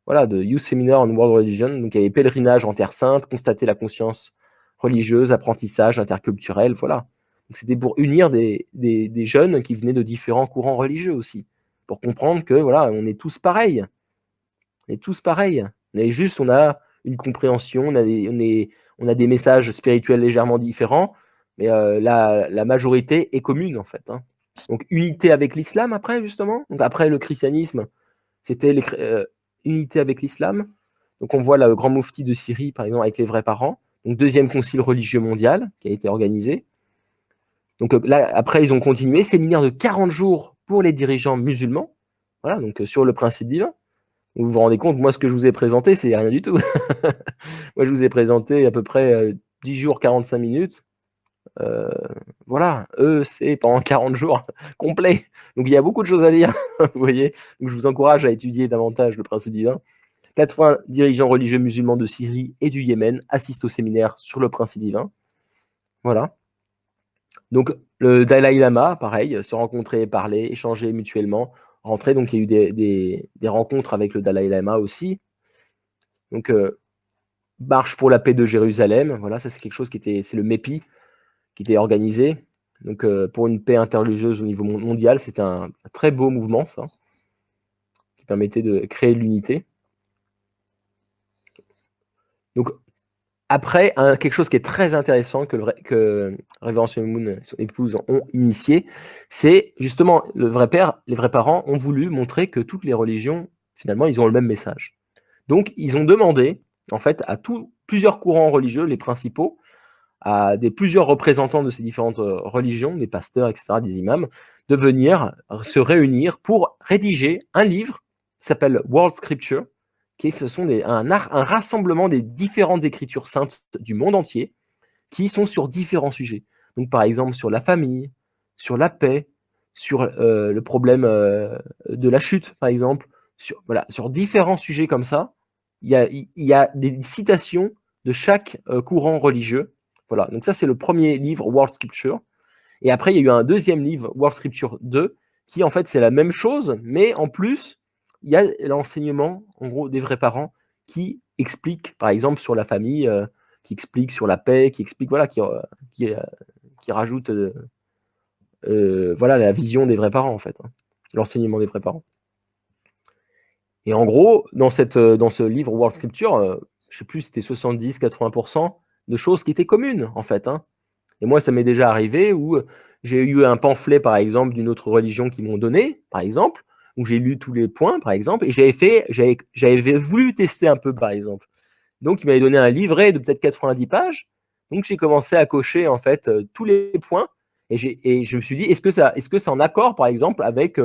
A: Voilà, de Youth Seminar on World Religion. Donc, il y avait pèlerinage en Terre Sainte, constater la conscience religieuse, apprentissage interculturel, voilà. Donc, c'était pour unir des jeunes qui venaient de différents courants religieux aussi, pour comprendre que, voilà, on est tous pareils. On est tous pareils. On a une compréhension, on a des messages spirituels légèrement différents, mais la majorité est commune, en fait. Hein. Donc, unité avec l'islam, après, justement. Donc, après le christianisme, c'était unité avec l'islam. Donc, on voit le grand moufti de Syrie, par exemple, avec les vrais parents. Donc, deuxième concile religieux mondial qui a été organisé. Donc, là, après, ils ont continué. Séminaire de 40 jours pour les dirigeants musulmans. Voilà, donc sur le principe divin. Vous vous rendez compte, moi, ce que je vous ai présenté, c'est rien du tout. Moi, je vous ai présenté à peu près 10 jours, 45 minutes. Voilà, eux, c'est pendant 40 jours complet. Donc, il y a beaucoup de choses à dire, vous voyez. Donc, je vous encourage à étudier davantage le principe divin. 80 dirigeants religieux musulmans de Syrie et du Yémen assistent au séminaire sur le principe divin. Voilà. Donc, le Dalai Lama, pareil, se rencontrer, parler, échanger mutuellement, rentrer. Donc, il y a eu des rencontres avec le Dalai Lama aussi. Donc, marche pour la paix de Jérusalem. Voilà, ça, c'est quelque chose c'est le MEPI qui était organisé. Donc, pour une paix interreligieuse au niveau mondial, c'était un très beau mouvement, ça, qui permettait de créer l'unité. Donc, après, quelque chose qui est très intéressant que Révérend Moon et son épouse ont initié, c'est justement les vrais parents ont voulu montrer que toutes les religions, finalement, ils ont le même message. Donc, ils ont demandé, en fait, à plusieurs courants religieux, les principaux, à plusieurs représentants de ces différentes religions, des pasteurs, etc., des imams, de venir se réunir pour rédiger un livre qui s'appelle World Scripture, ce sont un rassemblement des différentes écritures saintes du monde entier qui sont sur différents sujets. Donc, par exemple, sur la famille, sur la paix, sur le problème de la chute, par exemple, sur différents sujets comme ça. Il y a des citations de chaque courant religieux. Voilà, donc ça, c'est le premier livre, World Scripture. Et après, il y a eu un deuxième livre, World Scripture 2, qui, en fait, c'est la même chose, mais en plus, il y a l'enseignement, en gros, des vrais parents qui expliquent, par exemple, sur la famille, qui expliquent sur la paix, qui expliquent, voilà, qui rajoute voilà, la vision des vrais parents, en fait, hein, l'enseignement des vrais parents. Et en gros, dans ce livre World Scripture, je ne sais plus, c'était 70-80% de choses qui étaient communes, en fait. Hein. Et moi, ça m'est déjà arrivé où j'ai eu un pamphlet, par exemple, d'une autre religion qui m'ont donné, par exemple, où j'ai lu tous les points, par exemple, et j'avais voulu tester un peu, par exemple. Donc, il m'avait donné un livret de peut-être 90 pages. Donc, j'ai commencé à cocher, en fait, tous les points. Et je me suis dit, est-ce que c'est en accord, par exemple, avec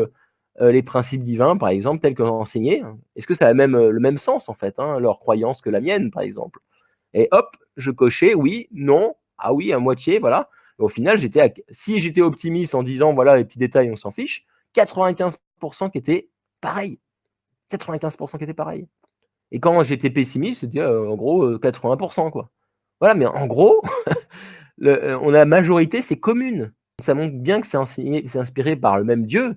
A: les principes divins, par exemple, tels qu'on a enseignés? Est-ce que ça a le même sens, en fait, hein, leur croyance que la mienne, par exemple? Et hop, je cochais oui, non, ah oui, à moitié, voilà. Et au final, si j'étais optimiste en disant, voilà, les petits détails, on s'en fiche, 95% qui étaient pareils. 95% qui étaient pareils. Et quand j'étais pessimiste, c'était en gros 80%, quoi. Voilà, mais en gros, la majorité, c'est commune. Ça montre bien que c'est inspiré par le même Dieu,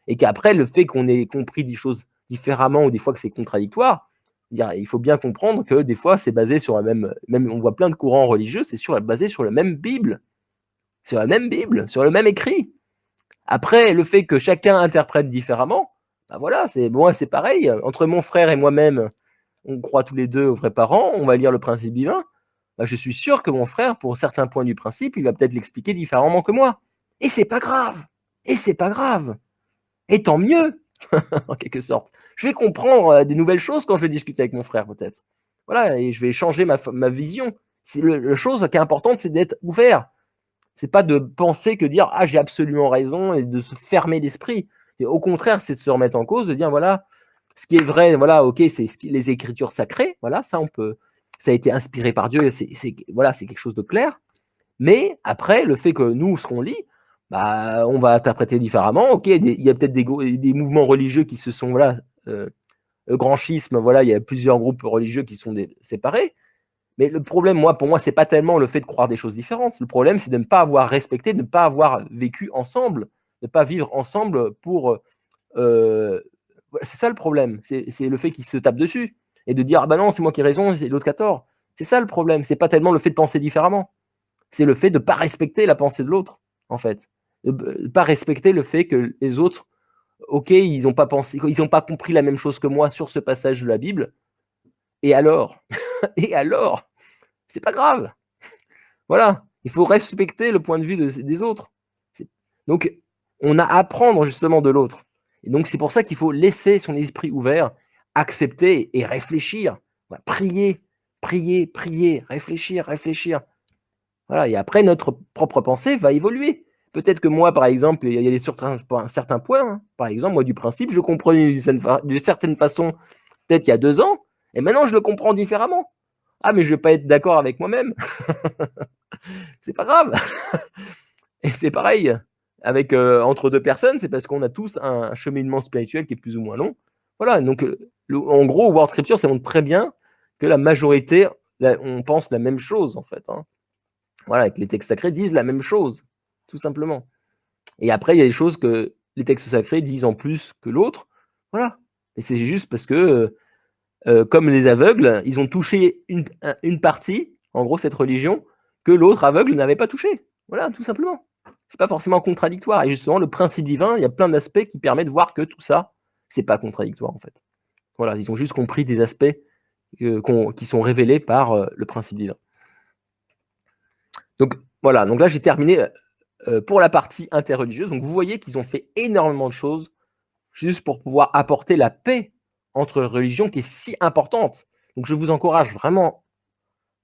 A: et qu'après, le fait qu'on ait compris des choses différemment, ou des fois que c'est contradictoire, il faut bien comprendre que des fois, c'est basé sur même on voit plein de courants religieux, c'est basé sur la même Bible, sur la même Bible, sur le même écrit. Après, le fait que chacun interprète différemment, bah voilà, c'est pareil. Entre mon frère et moi-même, on croit tous les deux aux vrais parents, on va lire le principe divin. Bah, je suis sûr que mon frère, pour certains points du principe, il va peut-être l'expliquer différemment que moi. Et c'est pas grave. Et c'est pas grave. Et tant mieux, en quelque sorte. Je vais comprendre des nouvelles choses quand je vais discuter avec mon frère, peut-être. Voilà, et je vais changer ma vision. La chose qui est importante, c'est d'être ouvert. C'est pas de penser que dire ah j'ai absolument raison et de se fermer l'esprit. Et au contraire, c'est de se remettre en cause, de dire voilà, ce qui est vrai, voilà, ok, c'est les écritures sacrées, voilà, ça a été inspiré par Dieu, voilà, c'est quelque chose de clair. Mais après, le fait que nous, ce qu'on lit, bah, on va interpréter différemment. OK, il y a peut-être des mouvements religieux qui se sont, voilà, le grand schisme, voilà, il y a plusieurs groupes religieux qui sont séparés. Mais le problème, pour moi, c'est pas tellement le fait de croire des choses différentes. Le problème, c'est de ne pas avoir respecté, de ne pas avoir vécu ensemble, de ne pas vivre ensemble pour. C'est ça le problème. C'est le fait qu'ils se tapent dessus et de dire ah bah non, c'est moi qui ai raison, c'est l'autre qui a tort. C'est ça le problème. C'est pas tellement le fait de penser différemment. C'est le fait de ne pas respecter la pensée de l'autre, en fait. De ne pas respecter le fait que les autres, ok, ils n'ont pas pensé, ils n'ont pas compris la même chose que moi sur ce passage de la Bible. Et alors Et alors c'est pas grave. Voilà, il faut respecter le point de vue des autres. Donc, on a à apprendre justement de l'autre. Et donc, c'est pour ça qu'il faut laisser son esprit ouvert, accepter et réfléchir. Voilà, prier, prier, prier, réfléchir, réfléchir. Voilà, et après, notre propre pensée va évoluer. Peut-être que moi, par exemple, il y a certains points, hein. Par exemple, moi, du principe, je comprenais d'une certaine façon, peut-être il y a 2 ans, et maintenant, je le comprends différemment. Ah, mais je ne vais pas être d'accord avec moi-même. C'est pas grave. Et c'est pareil avec, entre 2 personnes, c'est parce qu'on a tous un cheminement spirituel qui est plus ou moins long. Voilà, donc, en gros, World Scripture, ça montre très bien que la majorité, on pense la même chose, en fait, hein. Voilà, que les textes sacrés disent la même chose, tout simplement. Et après, il y a des choses que les textes sacrés disent en plus que l'autre. Voilà. Et c'est juste parce que, comme les aveugles, ils ont touché une partie, en gros, cette religion, que l'autre aveugle n'avait pas touché. Voilà, tout simplement. C'est pas forcément contradictoire. Et justement, le principe divin, il y a plein d'aspects qui permettent de voir que tout ça, c'est pas contradictoire, en fait. Voilà, ils ont juste compris des aspects qui sont révélés par le principe divin. Donc voilà, donc là j'ai terminé pour la partie interreligieuse. Donc vous voyez qu'ils ont fait énormément de choses juste pour pouvoir apporter la paix entre religions qui est si importante. Donc je vous encourage vraiment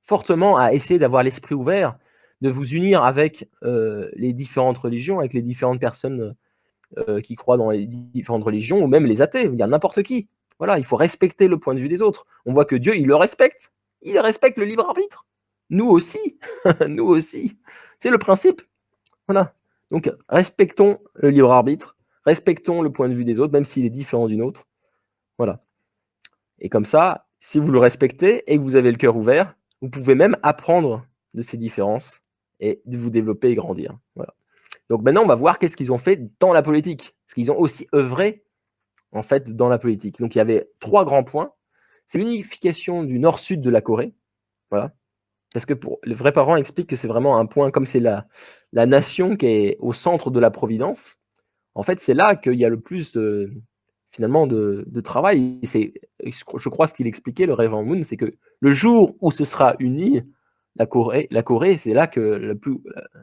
A: fortement à essayer d'avoir l'esprit ouvert, de vous unir avec les différentes religions, avec les différentes personnes qui croient dans les différentes religions, ou même les athées, il y a n'importe qui. Voilà, il faut respecter le point de vue des autres. On voit que Dieu, il le respecte. Il respecte le libre arbitre. Nous aussi. Nous aussi. C'est le principe. Voilà. Donc, respectons le libre arbitre. Respectons le point de vue des autres, même s'il est différent du nôtre. Voilà. Et comme ça, si vous le respectez et que vous avez le cœur ouvert, vous pouvez même apprendre de ces différences et de vous développer et grandir. Voilà. Donc maintenant, on va voir qu'est-ce qu'ils ont fait dans la politique. Parce qu'ils ont aussi œuvré, en fait, dans la politique. Donc il y avait 3 grands points. C'est l'unification du nord-sud de la Corée. Voilà. Parce que les vrais parents expliquent que c'est vraiment un point, comme c'est la nation qui est au centre de la providence. En fait, c'est là qu'il y a le plus, finalement, de travail. Je crois ce qu'il expliquait, le révérend Moon, c'est que le jour où ce sera uni, la Corée, c'est là que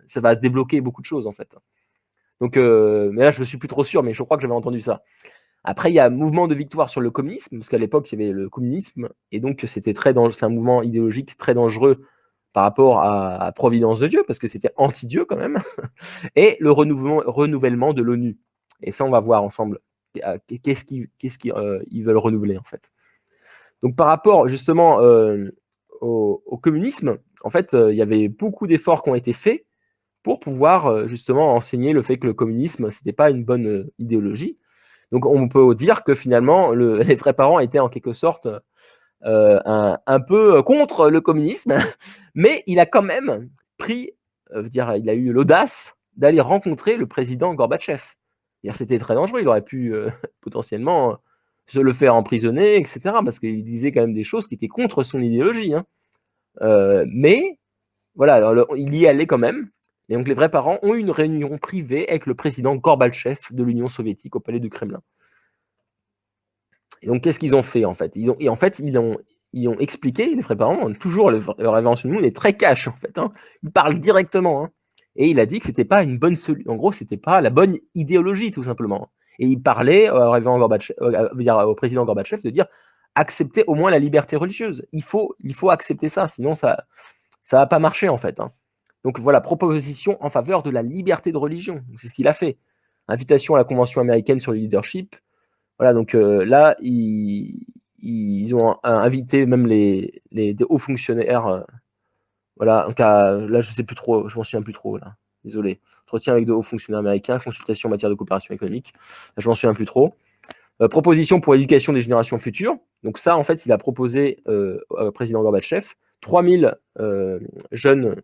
A: ça va débloquer beaucoup de choses, en fait. Donc, mais là, je ne suis plus trop sûr, mais je crois que j'avais entendu ça. Après, il y a un mouvement de victoire sur le communisme, parce qu'à l'époque, il y avait le communisme, et donc c'était très dangereux. C'est un mouvement idéologique très dangereux par rapport à la providence de Dieu, parce que c'était anti-Dieu quand même, et le renouvellement de l'ONU. Et ça, on va voir ensemble qu'est-ce qu'ils veulent renouveler, en fait. Donc, par rapport justement au communisme, en fait, il y avait beaucoup d'efforts qui ont été faits pour pouvoir justement enseigner le fait que le communisme, c'était pas une bonne idéologie. Donc on peut dire que finalement, les vrais parents étaient en quelque sorte un peu contre le communisme, mais il a quand même pris, il a eu l'audace d'aller rencontrer le président Gorbatchev. C'était très dangereux, il aurait pu potentiellement se le faire emprisonner, etc., parce qu'il disait quand même des choses qui étaient contre son idéologie, hein. Mais voilà, alors il y allait quand même. Et donc les vrais parents ont eu une réunion privée avec le président Gorbatchev de l'Union soviétique au palais du Kremlin. Et donc qu'est-ce qu'ils ont fait en fait? Ils ont expliqué, les vrais parents, toujours le révérend Moon est très cash en fait, hein. Il parle directement, hein. Et il a dit que c'était pas une bonne solution. En gros, c'était pas la bonne idéologie tout simplement. Et il parlait au révérend Gorbatchev, au président Gorbatchev de dire accepter au moins la liberté religieuse. Il faut accepter ça, sinon ça va pas marcher en fait, hein. Donc voilà, proposition en faveur de la liberté de religion. C'est ce qu'il a fait. Invitation à la Convention américaine sur le leadership. Voilà, donc là, ils ont invité même des hauts fonctionnaires. Voilà, là, je sais plus trop, je m'en souviens plus trop là. désolé. Entretien avec de hauts fonctionnaires américains, consultation en matière de coopération économique. Je m'en souviens plus trop. Proposition pour l'éducation des générations futures. Donc ça, en fait, il a proposé au président Gorbatchev 3000 jeunes,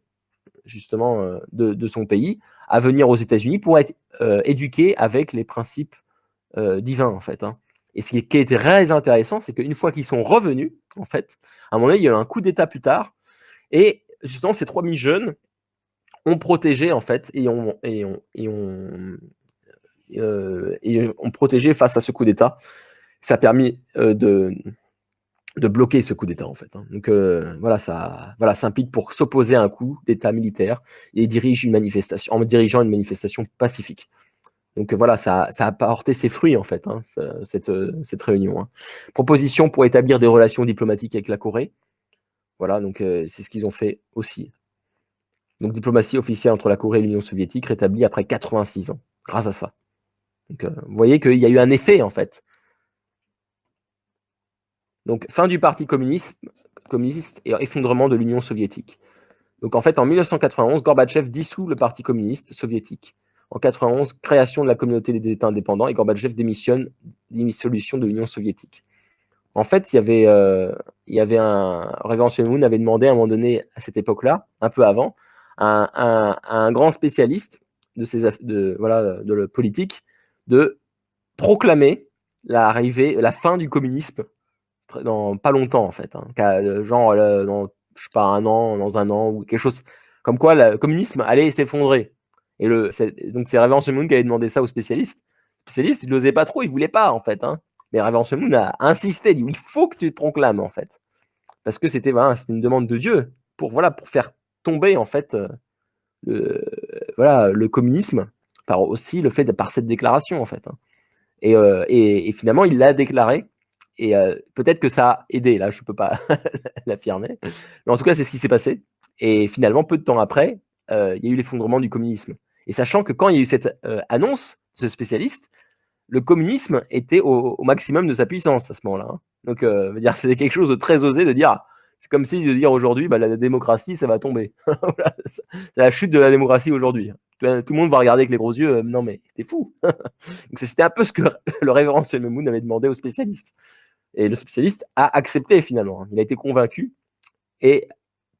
A: justement, de son pays à venir aux États-Unis pour être éduqués avec les principes divins, en fait. Hein. Et ce qui était très intéressant, c'est qu'une fois qu'ils sont revenus, en fait, à un moment donné, il y a eu un coup d'État plus tard, et justement, ces 3000 jeunes ont protégé, en fait, et ont protégé face à ce coup d'État. Ça a permis de bloquer ce coup d'État, en fait. Hein. Donc voilà, ça implique pour s'opposer à un coup d'État militaire et dirige une manifestation, en dirigeant une manifestation pacifique. Donc voilà, ça a porté ses fruits, en fait, hein, cette réunion. Hein. Proposition pour établir des relations diplomatiques avec la Corée. Voilà, donc c'est ce qu'ils ont fait aussi. Donc diplomatie officielle entre la Corée et l'Union soviétique rétablie après 86 ans, grâce à ça. Donc vous voyez qu'il y a eu un effet, en fait. Donc fin du Parti communiste et effondrement de l'Union soviétique. Donc en fait, en 1991, Gorbatchev dissout le Parti communiste soviétique. En 1991, création de la communauté des États indépendants et Gorbatchev démissionne, dissolution de l'Union soviétique. En fait, il y avait un Révérend Moon avait demandé à un moment donné, à cette époque-là, un peu avant, un grand spécialiste de la politique de proclamer la fin du communisme dans pas longtemps, en fait. Hein, genre, dans, je sais pas, dans un an, ou quelque chose comme quoi le communisme allait s'effondrer. Et donc, c'est Révérend Moon qui avait demandé ça aux spécialistes. Le spécialiste, il n'osait pas trop, il voulait pas, en fait. Hein. Mais Révérend Moon a insisté, il dit il faut que tu te proclames, en fait. Parce que c'était une demande de Dieu pour faire tomber, en fait, le communisme par aussi le fait par cette déclaration, en fait. Hein. Et finalement, il l'a déclaré. Et peut-être que ça a aidé, là, je ne peux pas l'affirmer. Mais en tout cas, c'est ce qui s'est passé. Et finalement, peu de temps après, il y a eu l'effondrement du communisme. Et sachant que quand il y a eu cette annonce, ce spécialiste, le communisme était au maximum de sa puissance à ce moment-là. Hein. Donc, c'était quelque chose de très osé de dire. C'est comme si de dire aujourd'hui, la démocratie, ça va tomber. Voilà, c'est la chute de la démocratie aujourd'hui. Tout le monde va regarder avec les gros yeux. Non, mais t'es fou. Donc, c'était un peu ce que le révérend Moon avait demandé aux spécialistes. Et le spécialiste a accepté finalement. Il a été convaincu. Et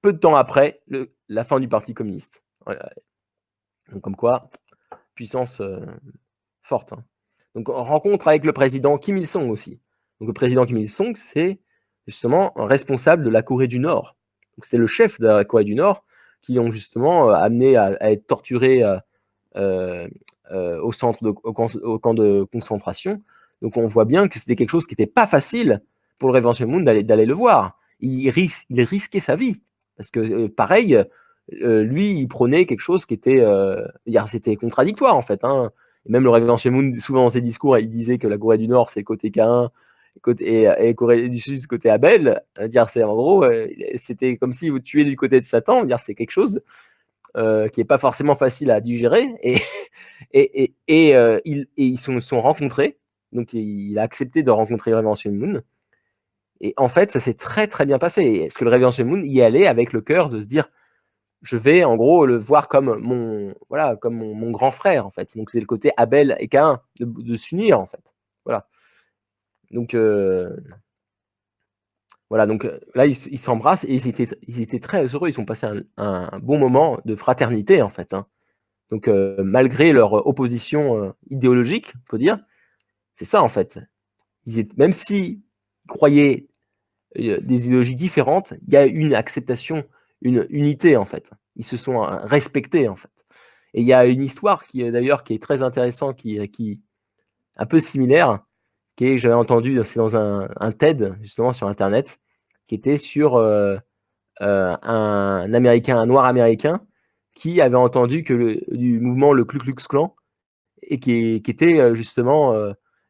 A: peu de temps après, la fin du Parti communiste. Voilà. Donc, comme quoi, puissance forte. Hein. Donc, on rencontre avec le président Kim Il-sung aussi. Donc, le président Kim Il-sung, c'est justement un responsable de la Corée du Nord. Donc, c'était le chef de la Corée du Nord qui ont justement amené à être torturé au camp de concentration. Donc, on voit bien que c'était quelque chose qui n'était pas facile pour le Révérend Moon d'aller le voir. Il risquait sa vie. Parce que, pareil, lui, il prônait quelque chose qui était... c'était contradictoire, en fait. Hein. Et même le Révérend Moon, souvent dans ses discours, il disait que la Corée du Nord, c'est le côté Caïn, et Corée du Sud, côté Abel. En gros, c'était comme si vous tuez du côté de Satan. C'est quelque chose qui n'est pas forcément facile à digérer. Ils se sont rencontrés. Donc, il a accepté de rencontrer le Révérend Moon. Et en fait, ça s'est très, très bien passé. Est-ce que le Révérend Moon y allait avec le cœur de se dire je vais en gros le voir comme mon grand frère, en fait. Donc, c'est le côté Abel et Caïn de s'unir, en fait. Voilà. Donc, là, ils s'embrassent et ils étaient très heureux. Ils ont passé un bon moment de fraternité, en fait. Hein. Donc, malgré leur opposition idéologique, il faut dire, c'est ça, en fait. Même s'ils croyaient des idéologies différentes, il y a une acceptation, une unité, en fait. Ils se sont respectés, en fait. Et il y a une histoire qui est très intéressante, qui est un peu similaire, j'avais entendu, c'est dans un TED, justement, sur Internet, qui était sur un Américain, un noir américain, qui avait entendu du mouvement le Ku Klux Klan, et qui était justement,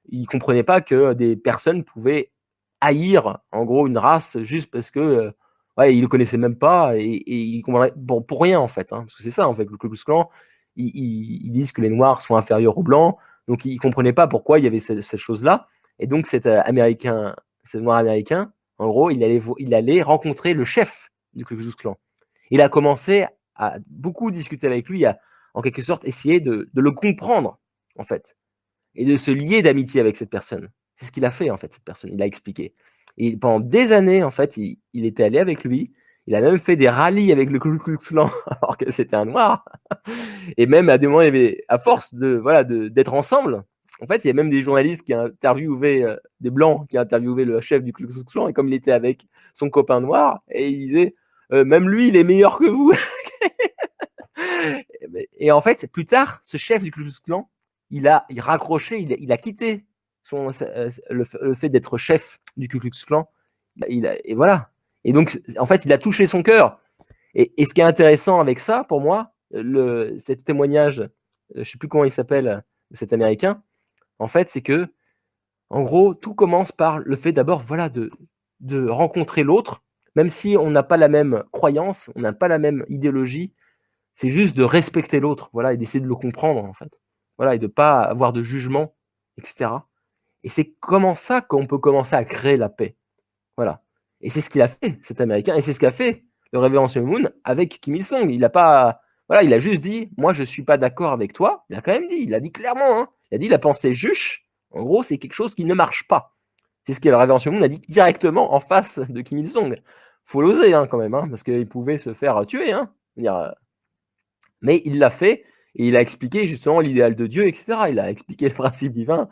A: il ne comprenait pas que des personnes pouvaient haïr, en gros, une race juste parce que il ne le connaissait même pas et il comprenait pour rien, en fait. Hein, parce que c'est ça, en fait, le Ku Klux Klan, ils disent que les Noirs sont inférieurs aux Blancs, donc il ne comprenait pas pourquoi il y avait cette chose-là. Et donc, cet Noir américain, en gros, il allait rencontrer le chef du Ku Klux Klan. Il a commencé à beaucoup discuter avec lui, en quelque sorte, essayer de le comprendre, en fait, et de se lier d'amitié avec cette personne. C'est ce qu'il a fait, en fait, cette personne. Il a expliqué. Et pendant des années, en fait, il était allé avec lui. Il a même fait des rallyes avec le Ku Klux Klan, alors que c'était un noir. Et même à des moments, il y avait, à force de voilà d'être ensemble, en fait, il y a même des journalistes qui interviewaient des blancs qui interviewaient le chef du Ku Klux Klan, et comme il était avec son copain noir, et il disait même lui, il est meilleur que vous. Et en fait, plus tard, ce chef du Ku Klux Klan, il raccroché, il a quitté le fait d'être chef du Ku Klux Klan. Et voilà. Et donc, en fait, il a touché son cœur. Et ce qui est intéressant avec ça, pour moi, ce témoignage, je ne sais plus comment il s'appelle, de cet Américain, en fait, c'est que, en gros, tout commence par le fait d'abord, voilà, de rencontrer l'autre, même si on n'a pas la même croyance, on n'a pas la même idéologie, c'est juste de respecter l'autre, voilà, et d'essayer de le comprendre, en fait. Voilà, et de ne pas avoir de jugement, etc. Et c'est comment ça qu'on peut commencer à créer la paix. Voilà. Et c'est ce qu'il a fait, cet Américain, et c'est ce qu'a fait le révérend Sun Moon avec Kim Il-sung. Il a pas, voilà, il a juste dit, moi je suis pas d'accord avec toi. Il a quand même dit, il a dit clairement, hein. Il a dit la pensée juche. En gros, c'est quelque chose qui ne marche pas. C'est ce que le révérend Sun Moon a dit directement en face de Kim Il-sung. Faut l'oser hein, quand même, hein, parce qu'il pouvait se faire tuer. Hein. Mais il l'a fait et il a expliqué justement l'idéal de Dieu, etc. Il a expliqué le principe divin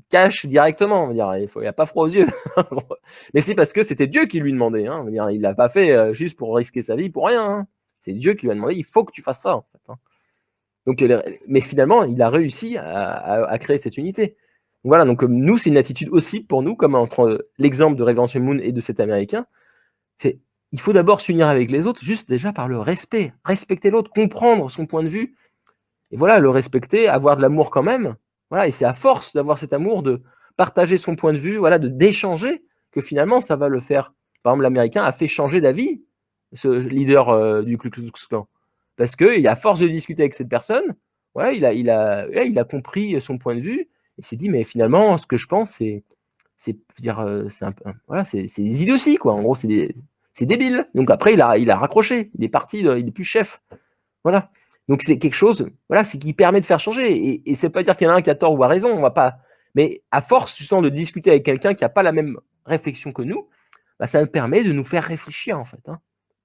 A: cache directement. Il n'y a pas froid aux yeux. Mais c'est parce que c'était Dieu qui lui demandait. Hein. Il ne l'a pas fait juste pour risquer sa vie pour rien. Hein. C'est Dieu qui lui a demandé il faut que tu fasses ça. En fait, hein. Donc, mais finalement, il a réussi à créer cette unité. Donc, voilà, donc nous, c'est une attitude aussi pour nous, comme entre l'exemple de Révérend Sun Moon et de cet Américain. C'est il faut d'abord s'unir avec les autres, juste déjà par le respect. Respecter l'autre, comprendre son point de vue. Et voilà, le respecter, avoir de l'amour quand même. Voilà, et c'est à force d'avoir cet amour, de partager son point de vue, voilà, d'échanger, que finalement ça va le faire. Par exemple, l'Américain a fait changer d'avis, ce leader du Ku Klux Klan. Parce que, à force de discuter avec cette personne, voilà, il a compris son point de vue, et s'est dit, mais finalement, ce que je pense, c'est voilà, c'est des idioties, quoi. En gros, c'est débile. Donc après, il a raccroché, il est parti, il n'est plus chef. Voilà. Donc c'est quelque chose, voilà, c'est qui permet de faire changer. Et c'est pas dire qu'il y en a un qui a tort ou a raison, on va pas. Mais à force justement de discuter avec quelqu'un qui n'a pas la même réflexion que nous, bah, ça permet de nous faire réfléchir en fait, hein,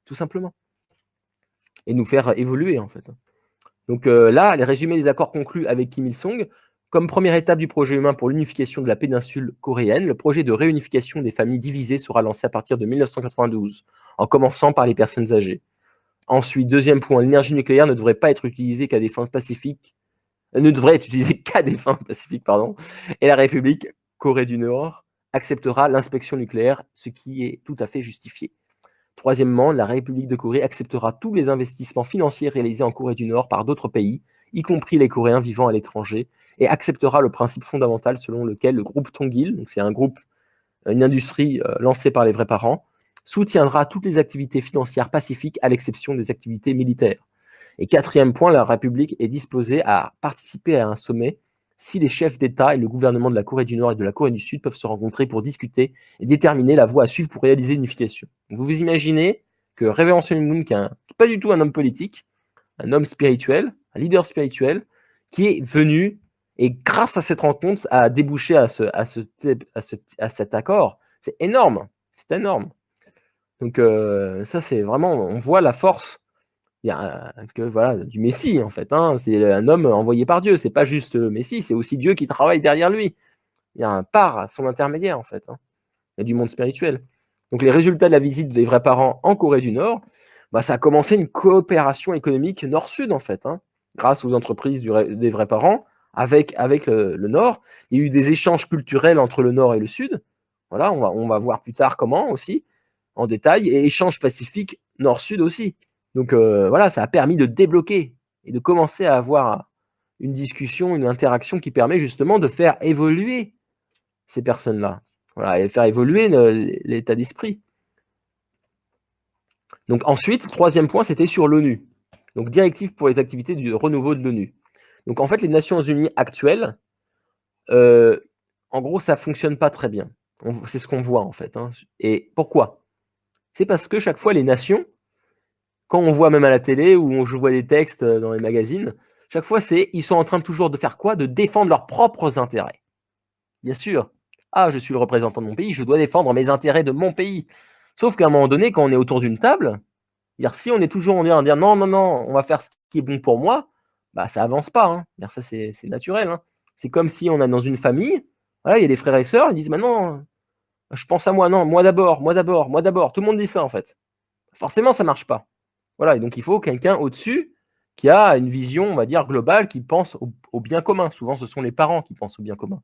A: tout simplement, et nous faire évoluer en fait. Donc là, les résumés des accords conclus avec Kim Il-sung, comme première étape du projet humain pour l'unification de la péninsule coréenne, le projet de réunification des familles divisées sera lancé à partir de 1992, en commençant par les personnes âgées. Ensuite, deuxième point, l'énergie nucléaire ne devrait pas être utilisée qu'à des fins pacifiques, ne devrait être utilisée qu'à des fins pacifiques, pardon. Et la République Corée du Nord acceptera l'inspection nucléaire, ce qui est tout à fait justifié. Troisièmement, la République de Corée acceptera tous les investissements financiers réalisés en Corée du Nord par d'autres pays, y compris les Coréens vivant à l'étranger, et acceptera le principe fondamental selon lequel le groupe Tongil, donc c'est un groupe, une industrie lancée par les vrais parents, soutiendra toutes les activités financières pacifiques à l'exception des activités militaires. Et quatrième point, la République est disposée à participer à un sommet si les chefs d'État et le gouvernement de la Corée du Nord et de la Corée du Sud peuvent se rencontrer pour discuter et déterminer la voie à suivre pour réaliser l'unification. Vous vous imaginez que Révérend Sun Moon, qui n'est pas du tout un homme politique, un homme spirituel, un leader spirituel, qui est venu et grâce à cette rencontre a débouché à cet accord. C'est énorme, c'est énorme. Donc ça, c'est vraiment, on voit la force que, voilà, du Messie, en fait. Hein. C'est un homme envoyé par Dieu. C'est pas juste le Messie, c'est aussi Dieu qui travaille derrière lui. Il y a un part à son intermédiaire, en fait. Hein. Il y a du monde spirituel. Donc les résultats de la visite des vrais parents en Corée du Nord, bah, ça a commencé une coopération économique nord-sud, en fait, hein, grâce aux entreprises des vrais parents avec le Nord. Il y a eu des échanges culturels entre le Nord et le Sud. Voilà, on va voir plus tard comment aussi, en détail, et échanges pacifiques nord-sud aussi. Donc voilà, ça a permis de débloquer et de commencer à avoir une discussion, une interaction qui permet justement de faire évoluer ces personnes-là. Voilà, et faire évoluer l'état d'esprit. Donc ensuite, troisième point, c'était sur l'ONU. Donc directive pour les activités du renouveau de l'ONU. Donc en fait, les Nations Unies actuelles, en gros, ça fonctionne pas très bien. C'est ce qu'on voit en fait. Hein. Et pourquoi? C'est parce que chaque fois, les nations, quand on voit même à la télé ou je vois des textes dans les magazines, Chaque fois, ils sont en train toujours de faire quoi? De défendre leurs propres intérêts. Bien sûr. Ah, je suis le représentant de mon pays, je dois défendre mes intérêts de mon pays. Sauf qu'à un moment donné, quand on est autour d'une table, dire si on est toujours en train de dire non, non, non, on va faire ce qui est bon pour moi, bah ça avance pas. Hein. Dire ça, c'est naturel. Hein. C'est comme si on est dans une famille, voilà, il y a des frères et sœurs, ils disent bah non, je pense à moi, non, moi d'abord, moi d'abord, moi d'abord. Tout le monde dit ça en fait. Forcément, ça marche pas. Voilà, et donc il faut quelqu'un au-dessus qui a une vision, on va dire, globale, qui pense au bien commun. Souvent, ce sont les parents qui pensent au bien commun.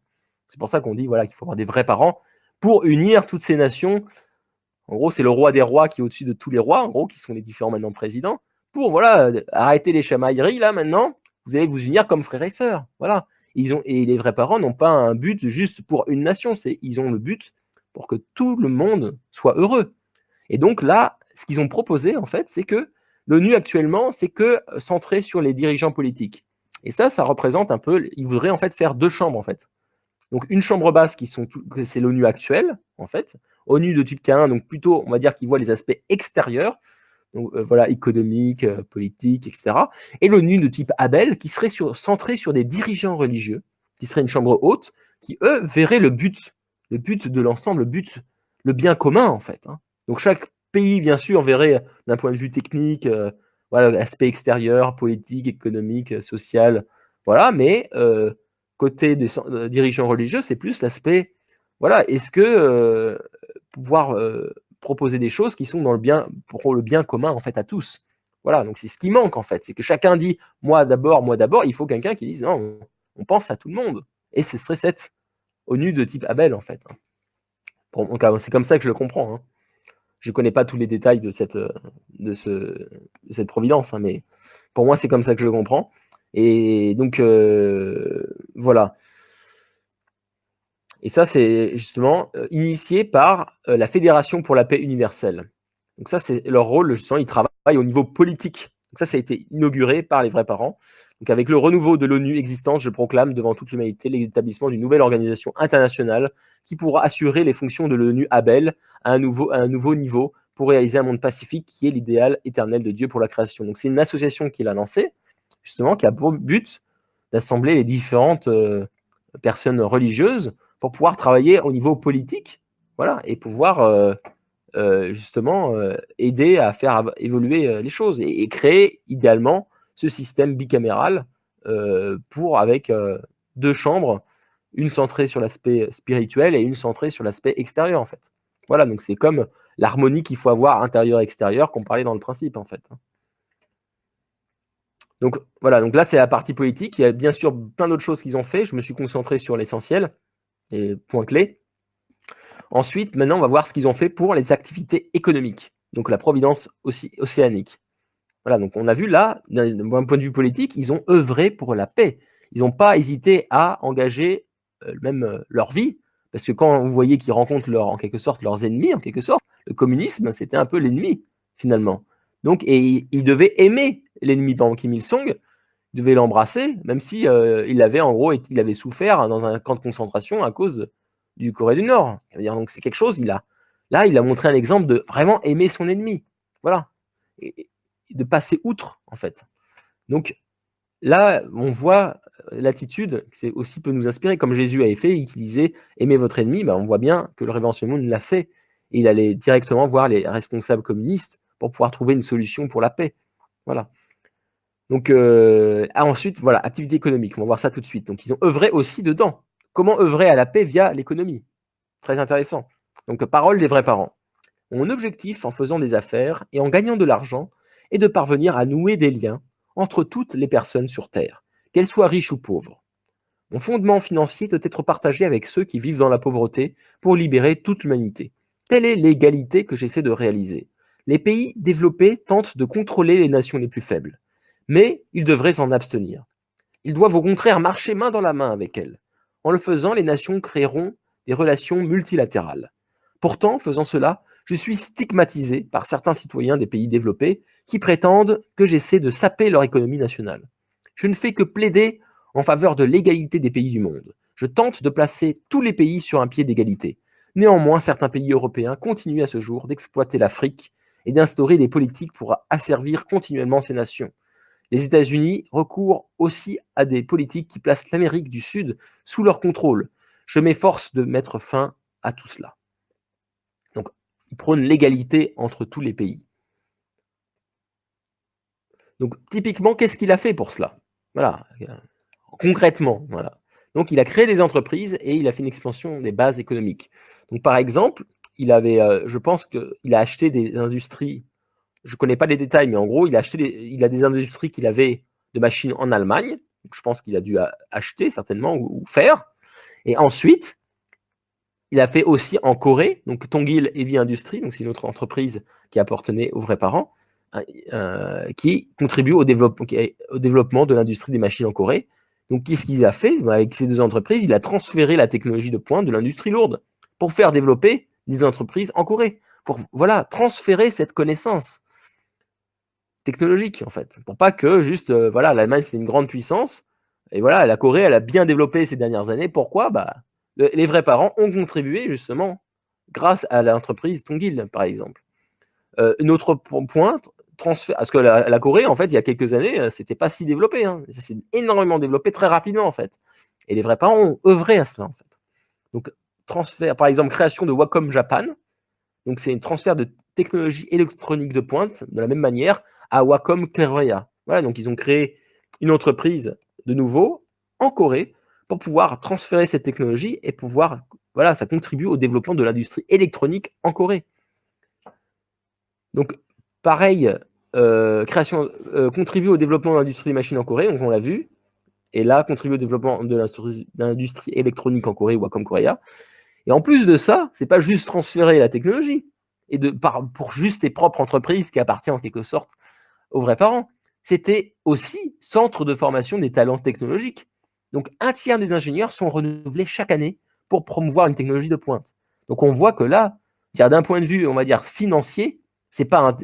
A: C'est pour ça qu'on dit voilà, qu'il faut avoir des vrais parents pour unir toutes ces nations. En gros, c'est le roi des rois qui est au-dessus de tous les rois, en gros, qui sont les différents maintenant présidents, pour voilà, arrêter les chamailleries, là, maintenant, vous allez vous unir comme frères et sœurs. Voilà. Et les vrais parents n'ont pas un but juste pour une nation, ils ont le but pour que tout le monde soit heureux. Et donc là, ce qu'ils ont proposé, en fait, c'est que l'ONU actuellement, c'est que centré sur les dirigeants politiques. Et ça représente un peu, ils voudraient en fait faire deux chambres, en fait. Donc une chambre basse c'est l'ONU actuelle, en fait. ONU de type K1, donc plutôt, on va dire, qui voit les aspects extérieurs, donc voilà, économique, politique, etc. Et l'ONU de type Abel, qui serait centrée sur des dirigeants religieux, qui serait une chambre haute, qui, eux, verraient le but de l'ensemble, le bien commun, en fait. Hein. Donc chaque pays, bien sûr, verrait d'un point de vue technique, voilà, l'aspect extérieur, politique, économique, social, voilà, mais côté des dirigeants religieux, c'est plus l'aspect, voilà, est-ce que pouvoir proposer des choses qui sont dans le bien, pour le bien commun, en fait, à tous. Voilà, donc c'est ce qui manque, en fait, c'est que chacun dit moi d'abord, il faut quelqu'un qui dise non, on pense à tout le monde. Et ce serait cette ONU de type Abel, en fait. C'est comme ça que je le comprends. Hein. Je ne connais pas tous les détails de cette providence, hein, mais pour moi, c'est comme ça que je le comprends. Et donc, voilà. Et ça, c'est justement initié par la Fédération pour la paix universelle. Donc ça, c'est leur rôle, justement, ils travaillent au niveau politique. Donc ça a été inauguré par les vrais parents. Donc avec le renouveau de l'ONU existante, je proclame devant toute l'humanité l'établissement d'une nouvelle organisation internationale qui pourra assurer les fonctions de l'ONU Abel à un nouveau niveau pour réaliser un monde pacifique qui est l'idéal éternel de Dieu pour la création. Donc c'est une association qu'il a lancée, justement, qui a pour but d'assembler les différentes personnes religieuses pour pouvoir travailler au niveau politique, voilà, et pouvoir justement aider à faire évoluer les choses et créer idéalement ce système bicaméral avec deux chambres, une centrée sur l'aspect spirituel et une centrée sur l'aspect extérieur en fait. Voilà, donc c'est comme l'harmonie qu'il faut avoir intérieur-extérieur qu'on parlait dans le principe en fait. Donc voilà, donc là c'est la partie politique. Il y a bien sûr plein d'autres choses qu'ils ont fait. Je me suis concentré sur l'essentiel et points clés. Ensuite, maintenant, on va voir ce qu'ils ont fait pour les activités économiques, donc la providence océanique. Voilà, donc on a vu là, d'un point de vue politique, ils ont œuvré pour la paix. Ils n'ont pas hésité à engager même leur vie, parce que quand vous voyez qu'ils rencontrent en quelque sorte leurs ennemis, en quelque sorte, le communisme, c'était un peu l'ennemi, finalement. Donc, et ils devaient aimer l'ennemi, par exemple, Kim Il-sung, ils devaient l'embrasser, même si il avait souffert dans un camp de concentration à cause du Corée du Nord. Donc c'est quelque chose, il a montré un exemple de vraiment aimer son ennemi. Voilà. Et de passer outre, en fait. Donc là, on voit l'attitude, c'est aussi peut nous inspirer, comme Jésus avait fait, il disait aimez votre ennemi, ben, on voit bien que le révélation l'a fait. Et il allait directement voir les responsables communistes pour pouvoir trouver une solution pour la paix. Voilà. Donc ensuite, voilà, activité économique, on va voir ça tout de suite. Donc ils ont œuvré aussi dedans. Comment œuvrer à la paix via l'économie? Très intéressant. Donc parole des vrais parents. Mon objectif en faisant des affaires et en gagnant de l'argent est de parvenir à nouer des liens entre toutes les personnes sur Terre, qu'elles soient riches ou pauvres. Mon fondement financier doit être partagé avec ceux qui vivent dans la pauvreté pour libérer toute l'humanité. Telle est l'égalité que j'essaie de réaliser. Les pays développés tentent de contrôler les nations les plus faibles, mais ils devraient s'en abstenir. Ils doivent au contraire marcher main dans la main avec elles. En le faisant, les nations créeront des relations multilatérales. Pourtant, faisant cela, je suis stigmatisé par certains citoyens des pays développés qui prétendent que j'essaie de saper leur économie nationale. Je ne fais que plaider en faveur de l'égalité des pays du monde. Je tente de placer tous les pays sur un pied d'égalité. Néanmoins, certains pays européens continuent à ce jour d'exploiter l'Afrique et d'instaurer des politiques pour asservir continuellement ces nations. Les États-Unis recourent aussi à des politiques qui placent l'Amérique du Sud sous leur contrôle. Je m'efforce de mettre fin à tout cela. Donc, ils prônent l'égalité entre tous les pays. Donc, typiquement, qu'est-ce qu'il a fait pour cela? Voilà, concrètement, voilà. Donc, il a créé des entreprises et il a fait une expansion des bases économiques. Donc, par exemple, il avait, je pense qu'il a acheté des industries. Je ne connais pas les détails, mais en gros, il a des industries qu'il avait de machines en Allemagne. Donc, je pense qu'il a dû acheter certainement ou faire. Et ensuite, il a fait aussi en Corée, donc Tongil Heavy Industry, donc c'est une autre entreprise qui appartenait aux vrais parents, qui contribue au développement de l'industrie des machines en Corée. Donc, qu'est-ce qu'il a fait avec ces deux entreprises? Il a transféré la technologie de pointe de l'industrie lourde pour faire développer des entreprises en Corée, pour voilà, transférer cette connaissance technologique, en fait, pour pas que juste, voilà, l'Allemagne, c'est une grande puissance, et voilà, la Corée, elle a bien développé ces dernières années. Pourquoi? Bah, les vrais parents ont contribué justement grâce à l'entreprise Tongil, par exemple. Une autre point, transfert, parce que la Corée, en fait, il y a quelques années, c'était pas si développé, hein. Ça s'est énormément développé très rapidement, en fait. Et les vrais parents ont œuvré à cela, en fait. Donc, transfert, par exemple, création de Wacom Japan. Donc, c'est un transfert de technologie électronique de pointe, de la même manière, à Wacom Korea. Voilà, donc ils ont créé une entreprise de nouveau en Corée pour pouvoir transférer cette technologie et pouvoir, voilà, ça contribue au développement de l'industrie électronique en Corée. Donc, pareil, contribue au développement de l'industrie des machines en Corée, donc on l'a vu, et là, contribue au développement de l'industrie électronique en Corée, Wacom Korea. Et en plus de ça, c'est pas juste transférer la technologie et pour juste ses propres entreprises qui appartiennent en quelque sorte aux vrais parents. C'était aussi centre de formation des talents technologiques. Donc, un tiers des ingénieurs sont renouvelés chaque année pour promouvoir une technologie de pointe. Donc, on voit que là, d'un point de vue, on va dire, financier, c'est pas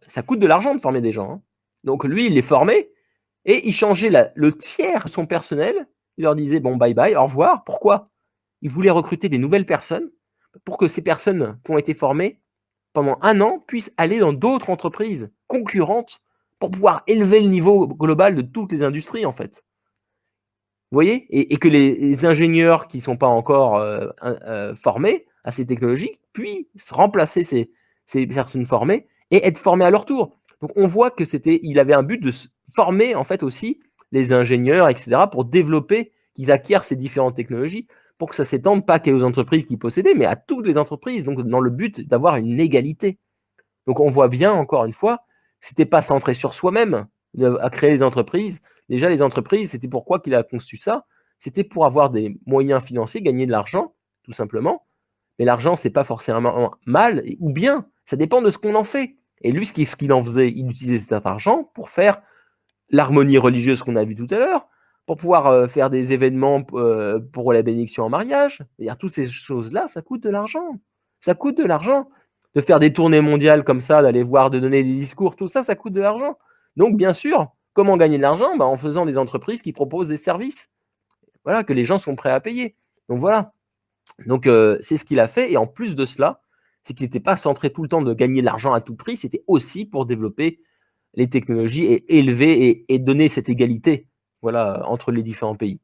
A: ça coûte de l'argent de former des gens, hein. Donc, lui, il les formait et il changeait le tiers de son personnel. Il leur disait, bon, bye bye, au revoir. Pourquoi? Il voulait recruter des nouvelles personnes pour que ces personnes qui ont été formées pendant un an puissent aller dans d'autres entreprises concurrentes pour pouvoir élever le niveau global de toutes les industries, en fait. Vous voyez? Et que les ingénieurs qui ne sont pas encore formés à ces technologies puissent remplacer ces personnes formées et être formés à leur tour. Donc, on voit que il avait un but de former, en fait, aussi les ingénieurs, etc., pour développer, qu'ils acquièrent ces différentes technologies, pour que ça s'étende pas qu'aux entreprises qui possédaient, mais à toutes les entreprises, donc dans le but d'avoir une égalité. Donc, on voit bien, encore une fois, que ce n'était pas centré sur soi-même à créer les entreprises. Déjà, les entreprises, c'était pourquoi qu'il a conçu ça? C'était pour avoir des moyens financiers, gagner de l'argent, tout simplement. Mais l'argent, c'est pas forcément mal ou bien. Ça dépend de ce qu'on en fait. Et lui, ce qu'il en faisait, il utilisait cet argent pour faire l'harmonie religieuse qu'on a vu tout à l'heure, pour pouvoir faire des événements pour la bénédiction en mariage. C'est-à-dire, toutes ces choses-là, ça coûte de l'argent. Ça coûte de l'argent. De faire des tournées mondiales comme ça, d'aller voir, de donner des discours, tout ça, ça coûte de l'argent. Donc, bien sûr, comment gagner de l'argent? En faisant des entreprises qui proposent des services, voilà, que les gens sont prêts à payer. Donc, voilà. Donc, c'est ce qu'il a fait. Et en plus de cela, c'est qu'il n'était pas centré tout le temps de gagner de l'argent à tout prix. C'était aussi pour développer les technologies et élever et donner cette égalité, voilà, entre les différents pays.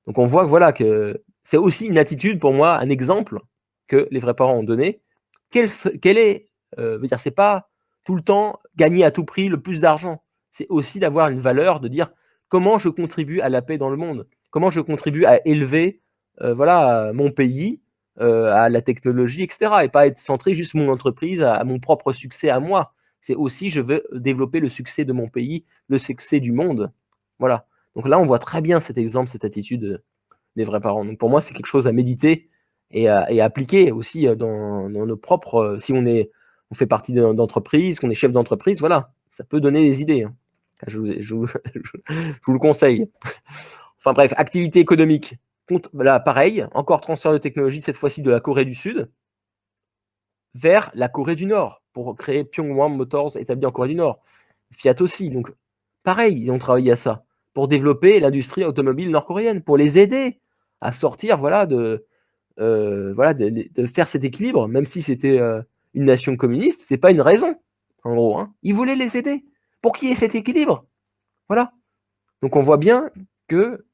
A: Donc, on voit que, voilà, que c'est aussi une attitude pour moi, un exemple que les vrais parents ont donné. Quel est, veut dire, c'est pas tout le temps gagner à tout prix le plus d'argent. C'est aussi d'avoir une valeur, de dire comment je contribue à la paix dans le monde, comment je contribue à élever, voilà, mon pays, à la technologie, etc. Et pas être centré juste mon entreprise, à mon propre succès à moi. C'est aussi, je veux développer le succès de mon pays, le succès du monde. Voilà. Donc là, on voit très bien cet exemple, cette attitude des vrais parents. Donc pour moi, c'est quelque chose à méditer et à appliquer aussi dans nos propres. Si on fait partie d'entreprise, qu'on est chef d'entreprise, voilà, ça peut donner des idées, hein. Je vous le conseille. Enfin bref, activité économique. Là, pareil, encore transfert de technologie, cette fois-ci de la Corée du Sud vers la Corée du Nord pour créer Pyongyang Motors établi en Corée du Nord. Fiat aussi, donc pareil, ils ont travaillé à ça pour développer l'industrie automobile nord-coréenne, pour les aider à sortir, voilà, voilà, de faire cet équilibre, même si c'était une nation communiste, c'est pas une raison, en gros, hein. Ils voulaient les aider pour qu'il y ait cet équilibre. Voilà. Donc on voit bien que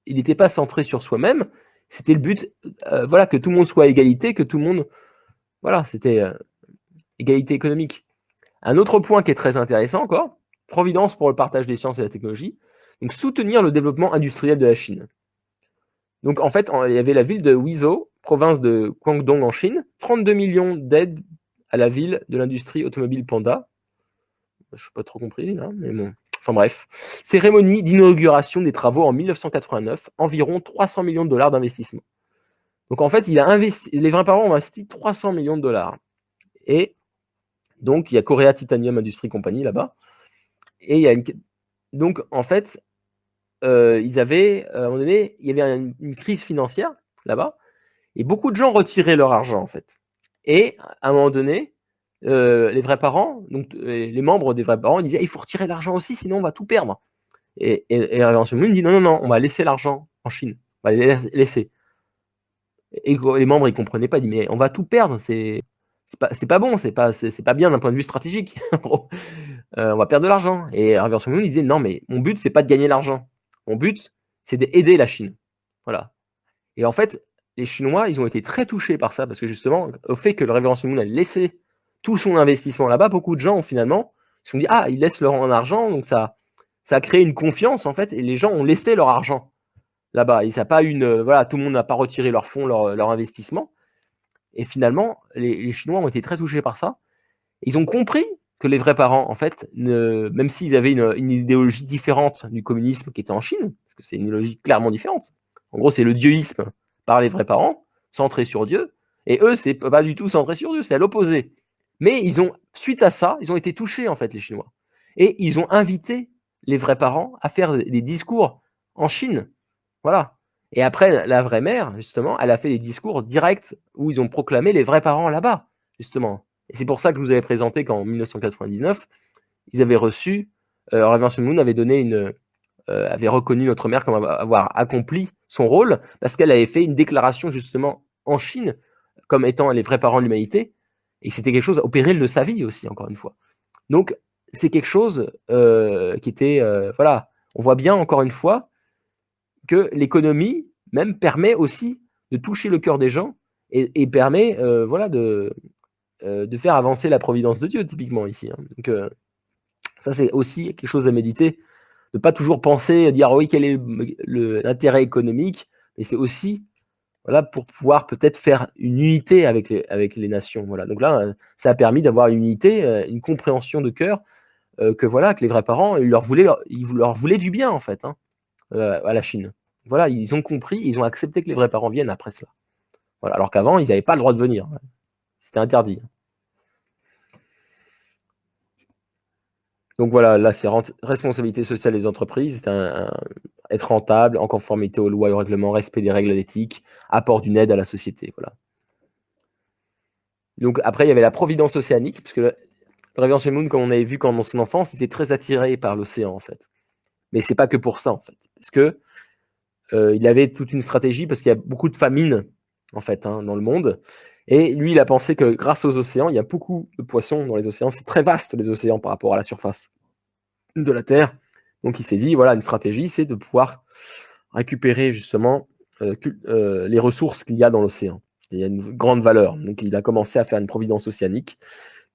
A: il n'était pas centré sur soi-même. C'était le but, voilà, que tout le monde soit à égalité, que tout le monde, voilà, c'était égalité économique. Un autre point qui est très intéressant encore, Providence pour le partage des sciences et la technologie, donc soutenir le développement industriel de la Chine. Donc en fait, il y avait la ville de Wuzhou, province de Guangdong en Chine, 32 millions d'aides à la ville de l'industrie automobile Panda. Je n'ai pas trop compris là, mais bon. Enfin bref. Cérémonie d'inauguration des travaux en 1989, environ 300 millions de dollars d'investissement. Donc en fait, il a investi, les 20 parents ont investi 300 millions de dollars. Et donc, il y a Korea Titanium Industry Company là-bas. Et il y a donc en fait, ils avaient, à un moment donné, il y avait une crise financière là-bas. Et beaucoup de gens retiraient leur argent, en fait. Et à un moment donné, les vrais parents, donc les membres des vrais parents, ils disaient: il faut retirer l'argent aussi, sinon on va tout perdre. Et Révention Moon dit: non, non, non, on va laisser l'argent en Chine. On va les laisser. Et les membres, ils comprenaient pas. Ils disaient: mais on va tout perdre, c'est pas bon, c'est pas bien d'un point de vue stratégique. On va perdre de l'argent. Et Révention Moon, il disait: non, mais mon but, c'est pas de gagner l'argent. Mon but, c'est d'aider la Chine. Voilà. Et en fait, les Chinois, ils ont été très touchés par ça, parce que justement, au fait que le Révérend Moon a laissé tout son investissement là-bas, beaucoup de gens, finalement, se sont dit: ah, ils laissent leur argent, donc ça a créé une confiance, en fait, et les gens ont laissé leur argent là-bas. Et ça n'a pas voilà, tout le monde n'a pas retiré leur fonds, leur investissement. Et finalement, les Chinois ont été très touchés par ça. Ils ont compris que les vrais parents, en fait, même s'ils avaient une idéologie différente du communisme qui était en Chine, parce que c'est une idéologie clairement différente. En gros, c'est le dieuisme par les vrais parents, centré sur Dieu, et eux, c'est pas du tout centré sur Dieu, c'est à l'opposé. Mais suite à ça, ils ont été touchés, en fait, les Chinois. Et ils ont invité les vrais parents à faire des discours en Chine. Voilà. Et après, la vraie mère, justement, elle a fait des discours directs où ils ont proclamé les vrais parents là-bas, justement. Et c'est pour ça que je vous avais présenté qu'en 1999, ils avaient reçu, Raven Moon avait reconnu notre mère comme avoir accompli son rôle, parce qu'elle avait fait une déclaration justement en Chine, comme étant les vrais parents de l'humanité, et c'était quelque chose au péril de sa vie aussi, encore une fois. Donc, c'est quelque chose qui était, voilà, on voit bien encore une fois que l'économie même permet aussi de toucher le cœur des gens et permet, voilà, de faire avancer la providence de Dieu, typiquement ici. Hein. Donc, ça, c'est aussi quelque chose à méditer, de ne pas toujours penser, dire oui, quel est l'intérêt économique, mais c'est aussi, voilà, pour pouvoir peut-être faire une unité avec les nations. Voilà. Donc là, ça a permis d'avoir une unité, une compréhension de cœur, que voilà, que les vrais parents, ils leur voulaient du bien, en fait, hein, à la Chine. Voilà, ils ont compris, ils ont accepté que les vrais parents viennent après cela. Voilà. Alors qu'avant, ils n'avaient pas le droit de venir. C'était interdit. Donc voilà, là, c'est responsabilité sociale des entreprises, c'est être rentable, en conformité aux lois et aux règlements, respect des règles d'éthique, apport d'une aide à la société. Voilà. Donc après, il y avait la providence océanique, puisque le Révérend Moon, comme on avait vu quand dans son enfance, était très attiré par l'océan, en fait. Mais c'est pas que pour ça, en fait. Parce que il avait toute une stratégie, parce qu'il y a beaucoup de famines, en fait, hein, dans le monde. Et lui, il a pensé que grâce aux océans, il y a beaucoup de poissons dans les océans. C'est très vaste, les océans, par rapport à la surface de la Terre. Donc il s'est dit, voilà, une stratégie, c'est de pouvoir récupérer justement les ressources qu'il y a dans l'océan. Il y a une grande valeur. Donc il a commencé à faire une providence océanique.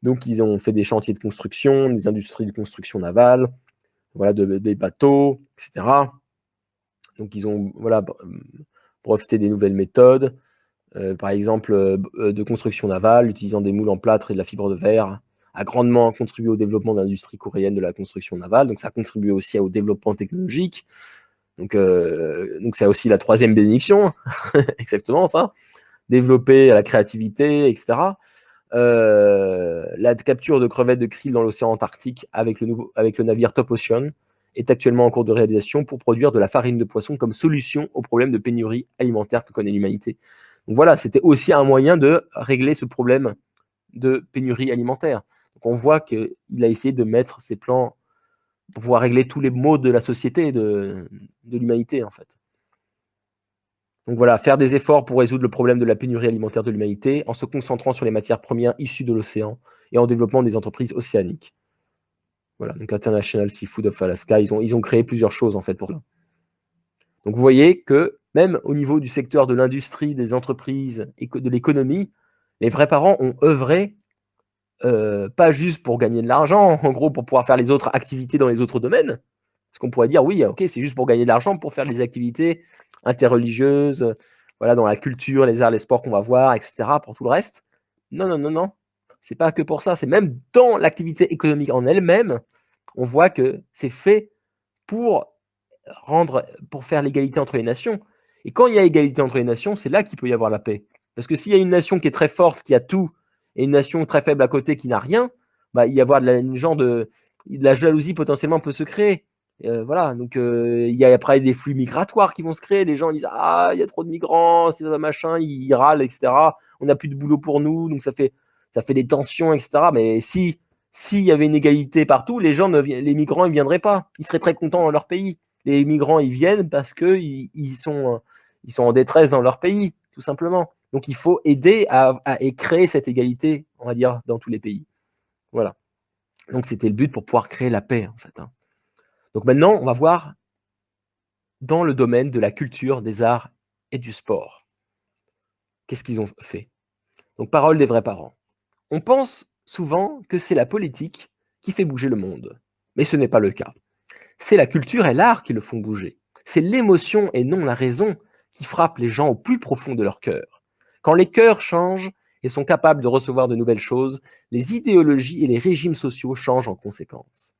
A: Donc ils ont fait des chantiers de construction, des industries de construction navale, voilà, des bateaux, etc. Donc ils ont, voilà, breveté des nouvelles méthodes, par exemple de construction navale, utilisant des moules en plâtre et de la fibre de verre, a grandement contribué au développement de l'industrie coréenne de la construction navale. Donc ça a contribué aussi au développement technologique. Donc c'est aussi la troisième bénédiction, exactement ça. Développer la créativité, etc. La capture de crevettes de krill dans l'océan Antarctique avec le navire Top Ocean est actuellement en cours de réalisation pour produire de la farine de poisson comme solution au problème de pénurie alimentaire que connaît l'humanité. Donc voilà, c'était aussi un moyen de régler ce problème de pénurie alimentaire. Donc on voit qu'il a essayé de mettre ses plans pour pouvoir régler tous les maux de la société, de l'humanité, en fait. Donc voilà, faire des efforts pour résoudre le problème de la pénurie alimentaire de l'humanité en se concentrant sur les matières premières issues de l'océan et en développant des entreprises océaniques. Voilà, donc International Seafood of Alaska, ils ont créé plusieurs choses en fait pour ça. Donc vous voyez que même au niveau du secteur de l'industrie, des entreprises et de l'économie, les vrais parents ont œuvré, pas juste pour gagner de l'argent, en gros pour pouvoir faire les autres activités dans les autres domaines. Parce qu'on pourrait dire: «Oui, OK, c'est juste pour gagner de l'argent, pour faire des activités interreligieuses, voilà, dans la culture, les arts, les sports qu'on va voir et cetera, pour tout le reste». Non, non, non, non, c'est pas que pour ça, c'est même dans l'activité économique en elle-même, on voit que c'est fait pour pour faire l'égalité entre les nations. Et quand il y a égalité entre les nations, c'est là qu'il peut y avoir la paix. Parce que s'il y a une nation qui est très forte, qui a tout, et une nation très faible à côté qui n'a rien, bah, il y a avoir une genre de la jalousie potentiellement peut se créer. Voilà, donc il y a après des flux migratoires qui vont se créer. Les gens disent: ah, il y a trop de migrants, c'est machin, ils râlent, etc. On n'a plus de boulot pour nous, donc ça fait des tensions, etc. Mais s'il y avait une égalité partout, les migrants ne viendraient pas. Ils seraient très contents dans leur pays. Les migrants, ils viennent parce qu'ils sont en détresse dans leur pays, tout simplement. Donc il faut aider à créer cette égalité, on va dire, dans tous les pays. Voilà. Donc c'était le but pour pouvoir créer la paix, en fait. Donc maintenant, on va voir dans le domaine de la culture, des arts et du sport. Qu'est-ce qu'ils ont fait? Donc parole des vrais parents. On pense souvent que c'est la politique qui fait bouger le monde, mais ce n'est pas le cas. C'est la culture et l'art qui le font bouger. C'est l'émotion et non la raison qui frappe les gens au plus profond de leur cœur. Quand les cœurs changent et sont capables de recevoir de nouvelles choses, les idéologies et les régimes sociaux changent en conséquence.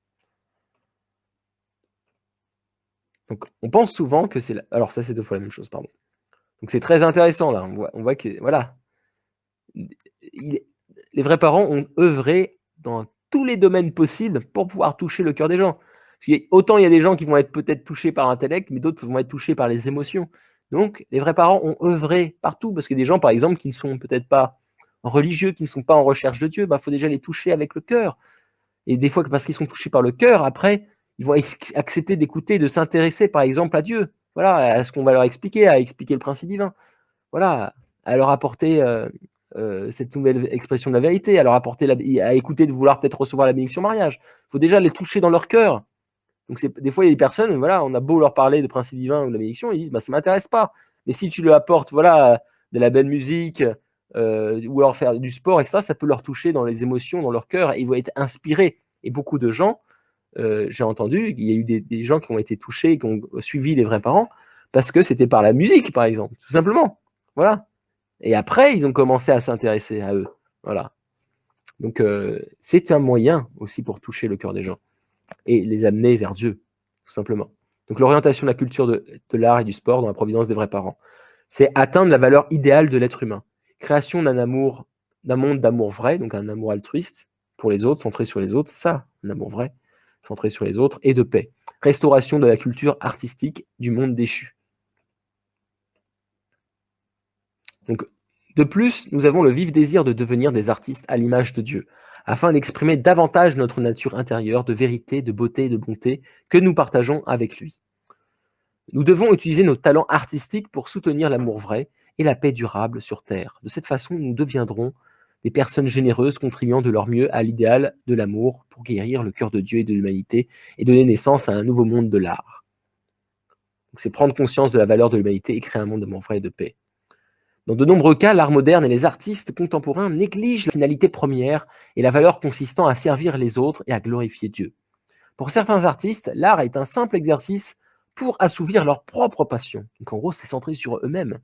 A: Donc, on pense souvent que c'est... Alors ça, c'est deux fois la même chose, pardon. Donc c'est très intéressant, là. On voit que, voilà, les vrais parents ont œuvré dans tous les domaines possibles pour pouvoir toucher le cœur des gens. Autant il y a des gens qui vont être peut-être touchés par l'intellect, mais d'autres vont être touchés par les émotions. Donc, les vrais parents ont œuvré partout, parce que des gens, par exemple, qui ne sont peut-être pas religieux, qui ne sont pas en recherche de Dieu, faut déjà les toucher avec le cœur. Et des fois, parce qu'ils sont touchés par le cœur, après, ils vont accepter d'écouter, de s'intéresser, par exemple, à Dieu. Voilà, à ce qu'on va leur expliquer, à expliquer le principe divin. Voilà, à leur apporter cette nouvelle expression de la vérité, à leur apporter, à écouter, de vouloir peut-être recevoir la bénédiction mariage. Il faut déjà les toucher dans leur cœur. Donc des fois, il y a des personnes, voilà, on a beau leur parler de principe divin ou de la bénédiction, ils disent, bah, ça m'intéresse pas. Mais si tu leur apportes, voilà, de la belle musique, ou alors faire du sport, etc., ça peut leur toucher dans les émotions, dans leur cœur, et ils vont être inspirés. Et beaucoup de gens, j'ai entendu, il y a eu des gens qui ont été touchés, qui ont suivi les vrais parents, parce que c'était par la musique, par exemple, tout simplement. Voilà. Et après, ils ont commencé à s'intéresser à eux. Voilà. Donc, c'est un moyen aussi pour toucher le cœur des gens et les amener vers Dieu, tout simplement. Donc, l'orientation de la culture de l'art et du sport dans la providence des vrais parents, c'est atteindre la valeur idéale de l'être humain. Création d'un monde d'amour vrai, donc un amour altruiste pour les autres, centré sur les autres, c'est ça, un amour vrai, centré sur les autres, et de paix. Restauration de la culture artistique du monde déchu. Donc, de plus, nous avons le vif désir de devenir des artistes à l'image de Dieu, afin d'exprimer davantage notre nature intérieure de vérité, de beauté et de bonté que nous partageons avec lui. Nous devons utiliser nos talents artistiques pour soutenir l'amour vrai et la paix durable sur Terre. De cette façon, nous deviendrons des personnes généreuses contribuant de leur mieux à l'idéal de l'amour pour guérir le cœur de Dieu et de l'humanité et donner naissance à un nouveau monde de l'art. C'est prendre conscience de la valeur de l'humanité et créer un monde d'amour vrai et de paix. Dans de nombreux cas, l'art moderne et les artistes contemporains négligent la finalité première et la valeur consistant à servir les autres et à glorifier Dieu. Pour certains artistes, l'art est un simple exercice pour assouvir leur propre passion. Donc en gros, c'est centré sur eux-mêmes.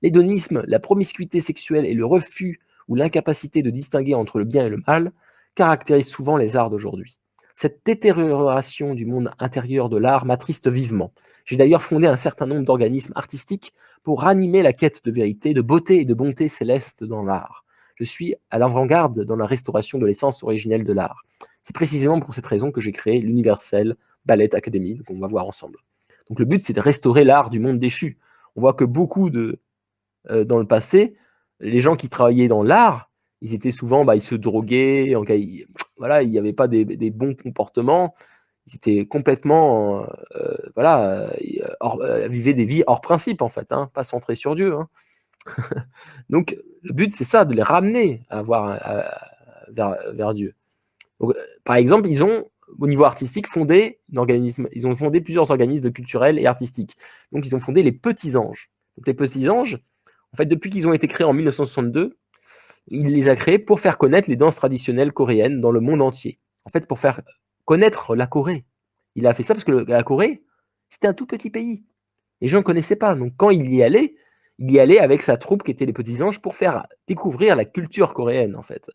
A: L'hédonisme, la promiscuité sexuelle et le refus ou l'incapacité de distinguer entre le bien et le mal caractérisent souvent les arts d'aujourd'hui. Cette détérioration du monde intérieur de l'art m'attriste vivement. J'ai d'ailleurs fondé un certain nombre d'organismes artistiques pour ranimer la quête de vérité, de beauté et de bonté céleste dans l'art. Je suis à l'avant-garde dans la restauration de l'essence originelle de l'art. C'est précisément pour cette raison que j'ai créé l'Universal Ballet Academy, donc on va voir ensemble. Donc le but, c'est de restaurer l'art du monde déchu. On voit que beaucoup dans le passé, les gens qui travaillaient dans l'art, ils étaient souvent, ils se droguaient, voilà, il n'y avait pas des bons comportements, ils étaient complètement, voilà, vivaient des vies hors principe en fait, pas centrées sur Dieu. Donc le but, c'est ça, de les ramener vers Dieu. Donc, par exemple, ils ont au niveau artistique, ils ont fondé plusieurs organismes culturels et artistiques. Donc, ils ont fondé les Petits Anges. Donc, les Petits Anges, en fait, depuis qu'ils ont été créés en 1962, il les a créés pour faire connaître les danses traditionnelles coréennes dans le monde entier. En fait, pour faire connaître la Corée. Il a fait ça parce que la Corée, c'était un tout petit pays. Les gens ne connaissaient pas. Donc, quand il y allait avec sa troupe qui était les Petits Anges pour faire découvrir la culture coréenne, en fait.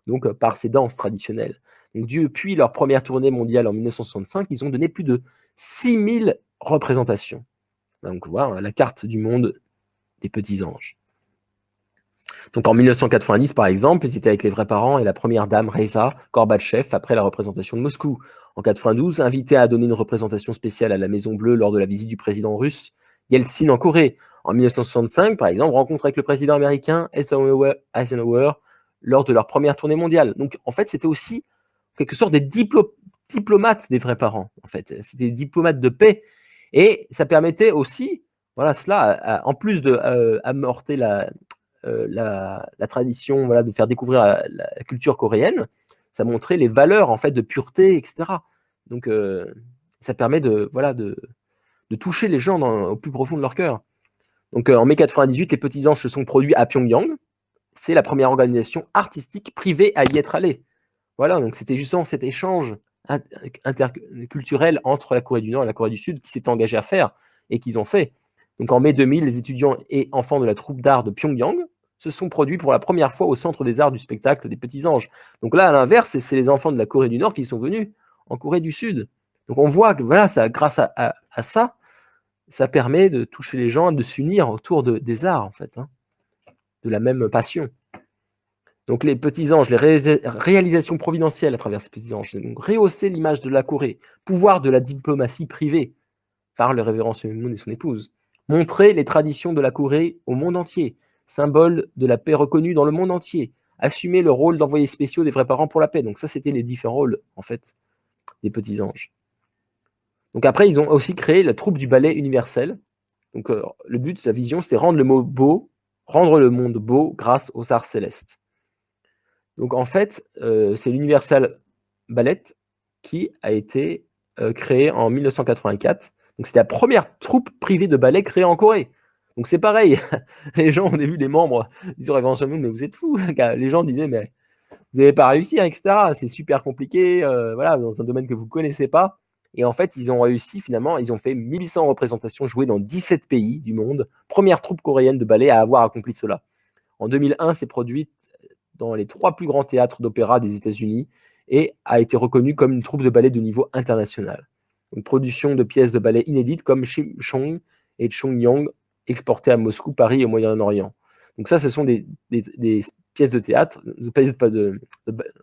A: Donc, par ses danses traditionnelles. Donc, depuis leur première tournée mondiale en 1965, ils ont donné plus de 6000 représentations. Donc, voilà la carte du monde des Petits Anges. Donc en 1990, par exemple, ils étaient avec les vrais parents et la première dame, Reza Gorbatchev, après la représentation de Moscou. En 92, invité à donner une représentation spéciale à la Maison Bleue lors de la visite du président russe Yeltsin en Corée. En 1965, par exemple, rencontre avec le président américain Eisenhower lors de leur première tournée mondiale. Donc en fait, c'était aussi en quelque sorte des diplomates des vrais parents. En fait, c'était des diplomates de paix. Et ça permettait aussi, voilà, cela, en plus de amorter la tradition, voilà, de faire découvrir la culture coréenne, ça montrait les valeurs en fait de pureté, etc. Donc ça permet de toucher les gens au plus profond de leur cœur. Donc en mai 98, les Petits Anges se sont produits à Pyongyang. C'est la première organisation artistique privée à y être allée. Voilà, donc c'était justement cet échange interculturel entre la Corée du Nord et la Corée du Sud qui s'est engagé à faire et qu'ils ont fait. Donc en mai 2000, les étudiants et enfants de la troupe d'art de Pyongyang se sont produits pour la première fois au Centre des Arts du Spectacle des Petits Anges. Donc là, à l'inverse, c'est les enfants de la Corée du Nord qui sont venus en Corée du Sud. Donc on voit que voilà, ça, grâce à ça, ça permet de toucher les gens, de s'unir autour des arts, en fait, hein, de la même passion. Donc les Petits Anges, les réalisations providentielles à travers ces Petits Anges, c'est donc rehausser l'image de la Corée, pouvoir de la diplomatie privée par le révérend Sun Moon et son épouse, montrer les traditions de la Corée au monde entier, symbole de la paix reconnue dans le monde entier, assumer le rôle d'envoyés spéciaux des vrais parents pour la paix. Donc ça, c'était les différents rôles, en fait, des Petits Anges. Donc après, ils ont aussi créé la troupe du ballet universel. Donc le but, la vision, c'est rendre le monde beau grâce aux arts célestes. Donc en fait, c'est l'Universal Ballet qui a été créé en 1984. Donc c'était la première troupe privée de ballet créée en Corée. Donc c'est pareil, les gens au début, les membres disaient éventuellement, mais vous êtes fous. Les gens disaient, mais vous n'avez pas réussi, hein, etc. C'est super compliqué, voilà, dans un domaine que vous ne connaissez pas. Et en fait, ils ont réussi finalement, ils ont fait 1100 représentations jouées dans 17 pays du monde. Première troupe coréenne de ballet à avoir accompli cela. En 2001, c'est produite dans les 3 plus grands théâtres d'opéra des États-Unis et a été reconnue comme une troupe de ballet de niveau international. Une production de pièces de ballet inédites comme Shimchong et Chongyang exportées à Moscou, Paris et au Moyen-Orient. Donc ça, ce sont des pièces de théâtre,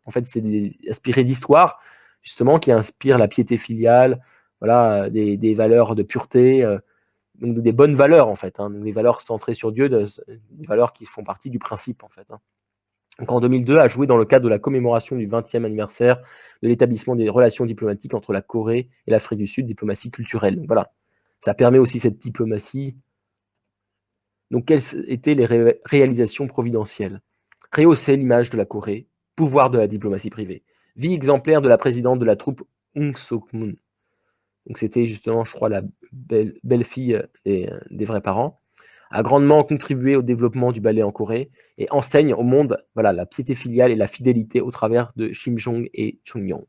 A: en fait, c'est inspiré d'histoires, justement, qui inspirent la piété filiale, voilà, des valeurs de pureté, donc des bonnes valeurs, en fait, hein, donc des valeurs centrées sur Dieu, des valeurs qui font partie du principe, en fait. Hein. Donc en 2002, a joué dans le cadre de la commémoration du 20e anniversaire de l'établissement des relations diplomatiques entre la Corée et l'Afrique du Sud, diplomatie culturelle. Donc voilà, ça permet aussi cette diplomatie. Donc quelles étaient les réalisations providentielles? Rehausser l'image de la Corée, pouvoir de la diplomatie privée. Vie exemplaire de la présidente de la troupe Hong Sok-moon. Donc c'était justement, je crois, la belle-fille des vrais parents. A grandement contribué au développement du ballet en Corée et enseigne au monde, voilà, la piété filiale et la fidélité au travers de Shimjong et Chongyang.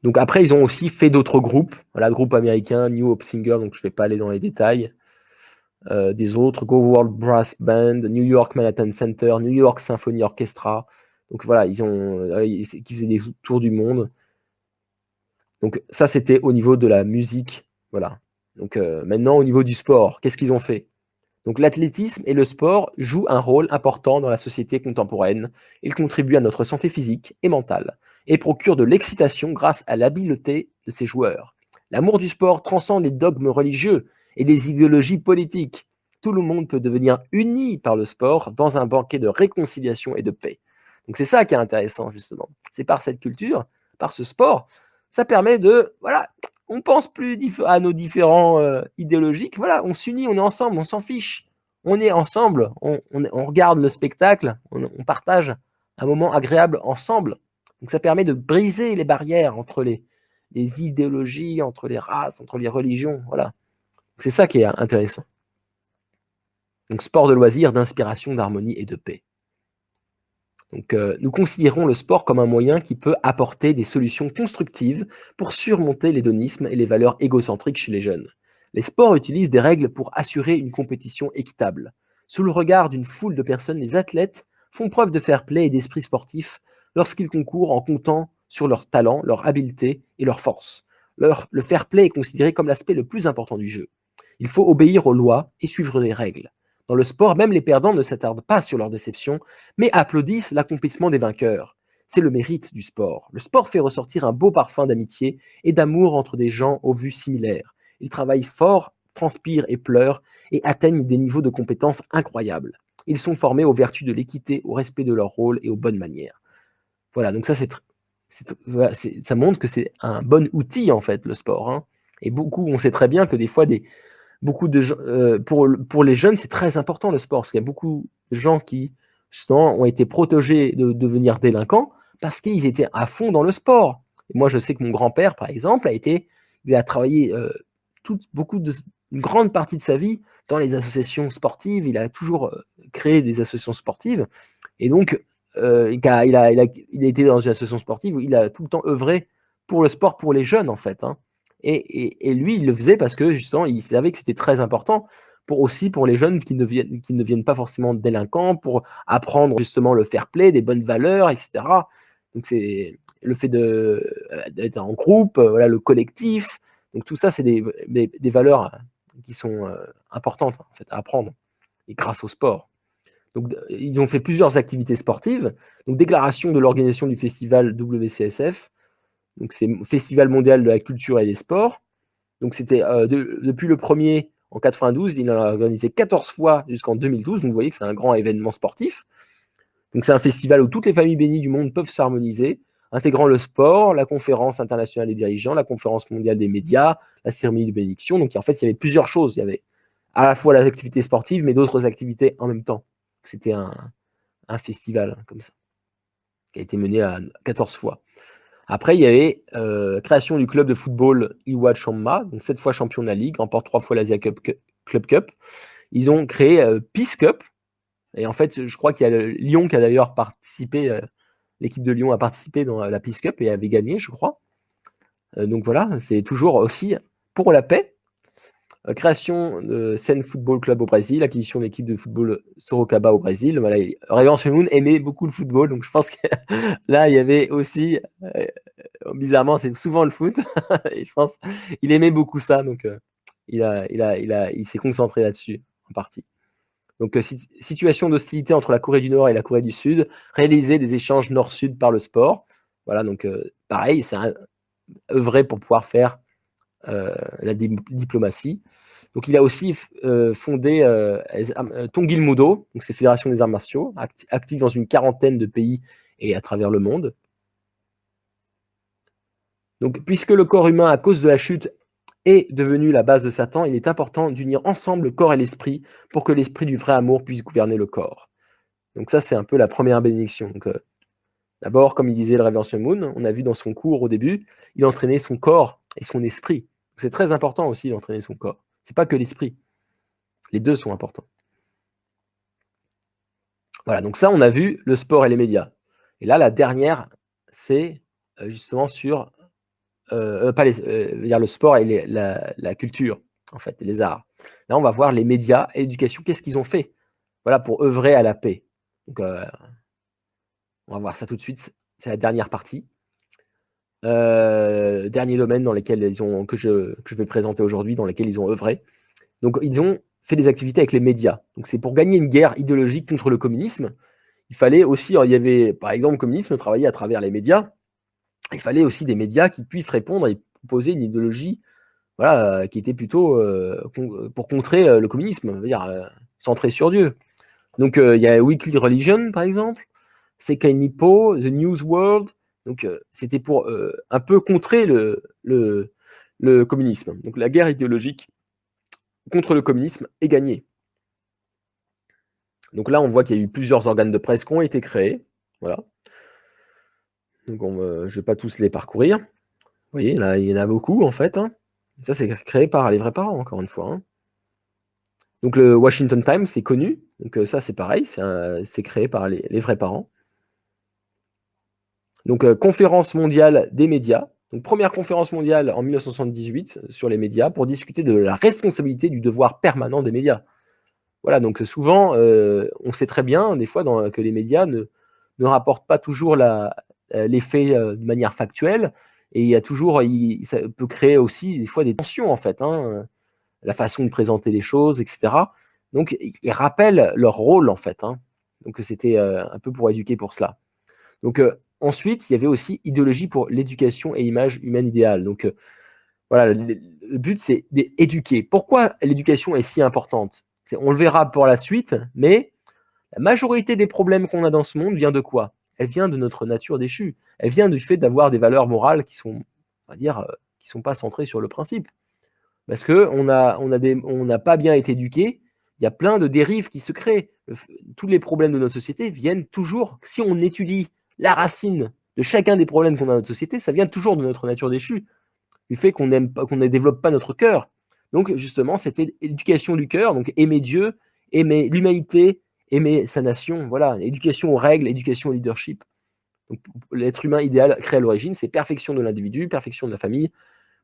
A: Donc après, ils ont aussi fait d'autres groupes, voilà, le groupe américain New Hope Singer, donc je ne vais pas aller dans les détails, des autres, Go World Brass Band, New York Manhattan Center, New York Symphony Orchestra. Donc voilà, qui faisaient des tours du monde. Donc ça, c'était au niveau de la musique, voilà. Donc maintenant, au niveau du sport, qu'est-ce qu'ils ont fait? Donc l'athlétisme et le sport jouent un rôle important dans la société contemporaine. Ils contribuent à notre santé physique et mentale et procurent de l'excitation grâce à l'habileté de ses joueurs. L'amour du sport transcende les dogmes religieux et les idéologies politiques. Tout le monde peut devenir uni par le sport dans un banquet de réconciliation et de paix. Donc c'est ça qui est intéressant justement. C'est par cette culture, par ce sport, ça permet de, voilà, on pense plus à nos différents idéologiques. Voilà, on s'unit, on est ensemble, on s'en fiche. On est ensemble, on regarde le spectacle, on partage un moment agréable ensemble. Donc ça permet de briser les barrières entre les idéologies, entre les races, entre les religions. Voilà. C'est ça qui est intéressant. Donc sport de loisir, d'inspiration, d'harmonie et de paix. Donc, nous considérons le sport comme un moyen qui peut apporter des solutions constructives pour surmonter l'hédonisme et les valeurs égocentriques chez les jeunes. Les sports utilisent des règles pour assurer une compétition équitable. Sous le regard d'une foule de personnes, les athlètes font preuve de fair-play et d'esprit sportif lorsqu'ils concourent en comptant sur leur talent, leur habileté et leur force. Le fair-play est considéré comme l'aspect le plus important du jeu. Il faut obéir aux lois et suivre les règles. Dans le sport, même les perdants ne s'attardent pas sur leur déception, mais applaudissent l'accomplissement des vainqueurs. C'est le mérite du sport. Le sport fait ressortir un beau parfum d'amitié et d'amour entre des gens aux vues similaires. Ils travaillent fort, transpirent et pleurent et atteignent des niveaux de compétences incroyables. Ils sont formés aux vertus de l'équité, au respect de leur rôle et aux bonnes manières. Voilà, donc ça, ça montre que c'est un bon outil, en fait, le sport. Hein. Et beaucoup, on sait très bien que des fois, beaucoup de gens, pour les jeunes, c'est très important le sport, parce qu'il y a beaucoup de gens qui, justement, ont été protégés de devenir délinquants parce qu'ils étaient à fond dans le sport. Et moi, je sais que mon grand-père, par exemple, il a travaillé une grande partie de sa vie dans les associations sportives. Il a toujours créé des associations sportives. Et donc, il a été dans une association sportive où il a tout le temps œuvré pour le sport, pour les jeunes, en fait. Hein. Et lui, il le faisait parce que justement, il savait que c'était très important aussi pour les jeunes qui ne viennent pas forcément délinquants, pour apprendre justement le fair play, des bonnes valeurs, etc. Donc c'est le fait d'être en groupe, voilà, le collectif. Donc tout ça, c'est des valeurs qui sont importantes en fait, à apprendre, et grâce au sport. Donc, ils ont fait plusieurs activités sportives. Donc, déclaration de l'organisation du festival WCSF. Donc, c'est Festival mondial de la culture et des sports. Donc, c'était depuis le premier en 92, il en a organisé 14 fois jusqu'en 2012. Donc, vous voyez que c'est un grand événement sportif. Donc, c'est un festival où toutes les familles bénies du monde peuvent s'harmoniser, intégrant le sport, la conférence internationale des dirigeants, la conférence mondiale des médias, la cérémonie de bénédiction. Donc, en fait, il y avait plusieurs choses. Il y avait à la fois l'activité sportive, mais d'autres activités en même temps. C'était un festival comme ça, qui a été mené à 14 fois. Après, il y avait création du club de football Iwa Chamma, donc 7 fois champion de la Ligue, remporte 3 fois l'Asia Club Cup. Ils ont créé Peace Cup, et en fait, je crois qu'il y a Lyon qui a d'ailleurs participé, l'équipe de Lyon a participé dans la Peace Cup et avait gagné, je crois. Donc voilà, c'est toujours aussi pour la paix. Création de Sen Football Club au Brésil, acquisition de l'équipe de football Sorocaba au Brésil. Voilà, Rayon Semoun aimait beaucoup le football, donc je pense que là, il y avait aussi, bizarrement, c'est souvent le foot, et je pense qu'il aimait beaucoup ça, donc il s'est concentré là-dessus, en partie. Donc, situation d'hostilité entre la Corée du Nord et la Corée du Sud, réaliser des échanges nord-sud par le sport. Voilà, donc pareil, c'est œuvrer pour pouvoir faire la diplomatie. Donc, il a aussi fondé Tongilmudo, donc c'est Fédération des arts martiaux, active dans une quarantaine de pays et à travers le monde. Donc, puisque le corps humain, à cause de la chute, est devenu la base de Satan, il est important d'unir ensemble le corps et l'esprit pour que l'esprit du vrai amour puisse gouverner le corps. Donc ça, c'est un peu la première bénédiction. Donc, d'abord, comme il disait le Révérend Moon, on a vu dans son cours au début, il entraînait son corps et son esprit. C'est très important aussi d'entraîner son corps. C'est pas que l'esprit. Les deux sont importants. Voilà, donc ça, on a vu le sport et les médias. Et là, la dernière, c'est justement sur pas dire le sport et la culture, en fait, et les arts. Là, on va voir les médias et l'éducation, qu'est-ce qu'ils ont fait, voilà, pour œuvrer à la paix. Donc, on va voir ça tout de suite. C'est la dernière partie. Dernier domaine dans lequel que je vais présenter aujourd'hui, dans lequel ils ont œuvré. Donc, ils ont fait des activités avec les médias. Donc, c'est pour gagner une guerre idéologique contre le communisme. Il fallait aussi, il y avait, par exemple, le communisme travaillait à travers les médias. Il fallait aussi des médias qui puissent répondre et proposer une idéologie, voilà, qui était plutôt pour contrer le communisme, dire centré sur Dieu. Donc, il y a Weekly Religion, par exemple, Sekai Nippo, The News World. Donc, c'était pour un peu contrer le communisme. Donc, la guerre idéologique contre le communisme est gagnée. Donc là, on voit qu'il y a eu plusieurs organes de presse qui ont été créés. Voilà. Donc je ne vais pas tous les parcourir. Vous voyez, là, il y en a beaucoup en fait, hein. Ça, c'est créé par les vrais parents, encore une fois, hein. Donc le Washington Times, qui est connu, donc ça, c'est pareil, c'est créé par les vrais parents. Donc conférence mondiale des médias. Donc première conférence mondiale en 1978 sur les médias pour discuter de la responsabilité du devoir permanent des médias. Voilà, donc souvent, on sait très bien, des fois, que les médias ne rapportent pas toujours les faits de manière factuelle. Et il y a toujours, ça peut créer aussi, des fois, des tensions, en fait, hein, la façon de présenter les choses, etc. Donc, ils rappellent leur rôle, en fait, hein. Donc, c'était un peu pour éduquer pour cela. Donc, ensuite, il y avait aussi idéologie pour l'éducation et image humaine idéale. Donc, voilà, le but, c'est d'éduquer. Pourquoi l'éducation est si importante? On le verra pour la suite, mais la majorité des problèmes qu'on a dans ce monde vient de quoi? Elle vient de notre nature déchue. Elle vient du fait d'avoir des valeurs morales qui sont, on va dire, qui sont pas centrées sur le principe. Parce qu'on n'a pas bien été éduqués, il y a plein de dérives qui se créent. Tous les problèmes de notre société viennent toujours, si on étudie la racine de chacun des problèmes qu'on a dans notre société, ça vient toujours de notre nature déchue, du fait qu'on ne développe pas notre cœur. Donc justement, c'était éducation du cœur, donc aimer Dieu, aimer l'humanité, aimer sa nation, voilà, éducation aux règles, éducation au leadership. Donc l'être humain idéal créé à l'origine, c'est perfection de l'individu, perfection de la famille.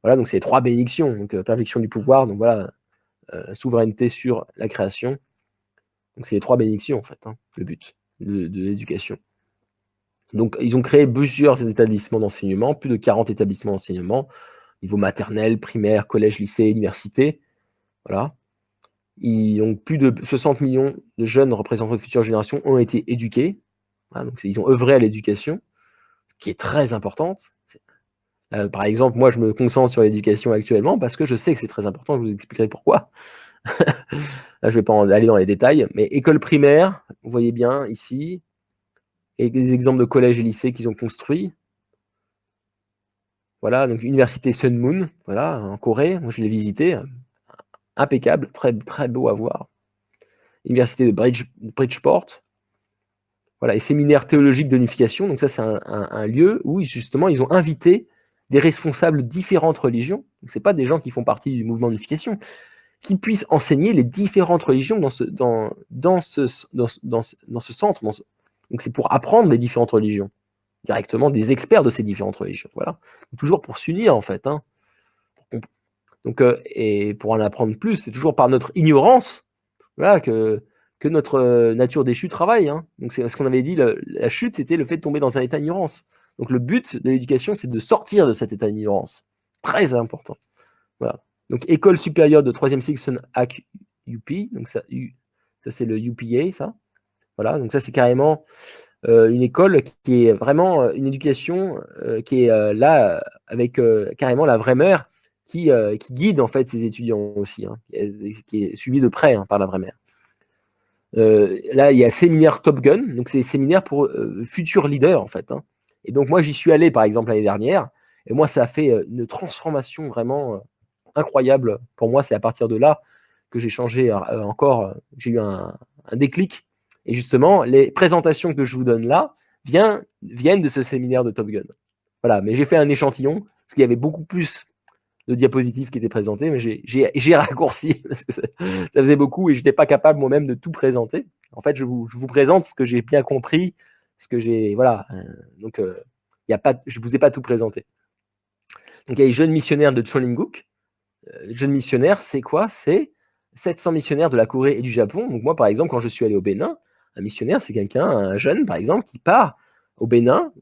A: Voilà, donc c'est les trois bénédictions. Donc perfection du pouvoir, donc voilà, souveraineté sur la création. Donc c'est les trois bénédictions en fait, hein, le but de l'éducation. Donc ils ont créé plusieurs établissements d'enseignement, plus de 40 établissements d'enseignement, niveau maternel, primaire, collège, lycée, université. Voilà. Ils ont plus de 60 millions de jeunes représentants de futures générations ont été éduqués. Voilà, donc ils ont œuvré à l'éducation, ce qui est très importante. Par exemple, moi, je me concentre sur l'éducation actuellement parce que je sais que c'est très important. Je vous expliquerai pourquoi. Là, je ne vais pas aller dans les détails, mais école primaire, vous voyez bien ici, et des exemples de collèges et lycées qu'ils ont construits. Voilà, donc université Sun Moon, voilà, en Corée, moi je l'ai visité, impeccable, très, très beau à voir. Université de Bridgeport, voilà, et séminaire théologique d'unification, donc ça c'est un lieu où justement ils ont invité des responsables de différentes religions, donc c'est pas des gens qui font partie du mouvement d'unification, qui puissent enseigner les différentes religions dans ce centre. Donc c'est pour apprendre les différentes religions, directement des experts de ces différentes religions, voilà. Toujours pour s'unir en fait, hein. Donc, et pour en apprendre plus, c'est toujours par notre ignorance, voilà, que notre nature déchue travaille, hein. Donc c'est ce qu'on avait dit, la chute, c'était le fait de tomber dans un état d'ignorance. Donc le but de l'éducation, c'est de sortir de cet état d'ignorance. Très important. Voilà. Donc école supérieure de 3e cycle Sun Hak UP, donc ça c'est le UPA, ça. Voilà, donc ça c'est carrément une école qui est vraiment une éducation qui est là avec carrément la vraie mère qui guide en fait ses étudiants aussi, hein, qui est suivie de près, hein, par la vraie mère. Là, il y a séminaire Top Gun, donc c'est des séminaires pour futurs leaders en fait, hein. Et donc moi j'y suis allé par exemple l'année dernière, et moi ça a fait une transformation vraiment incroyable pour moi. C'est à partir de là que j'ai changé encore, j'ai eu un déclic. Et justement, les présentations que je vous donne là viennent de ce séminaire de Top Gun. Voilà, mais j'ai fait un échantillon, parce qu'il y avait beaucoup plus de diapositives qui étaient présentées, mais j'ai raccourci, parce que ça faisait beaucoup, et je n'étais pas capable moi-même de tout présenter. En fait, je vous présente ce que j'ai bien compris, ce que j'ai... Voilà, donc je ne vous ai pas tout présenté. Donc il y a les jeunes missionnaires de Cholingguk. Jeunes missionnaires, c'est quoi? C'est 700 missionnaires de la Corée et du Japon. Donc moi, par exemple, quand je suis allé au Bénin, un missionnaire, c'est quelqu'un, un jeune, par exemple, qui part au Bénin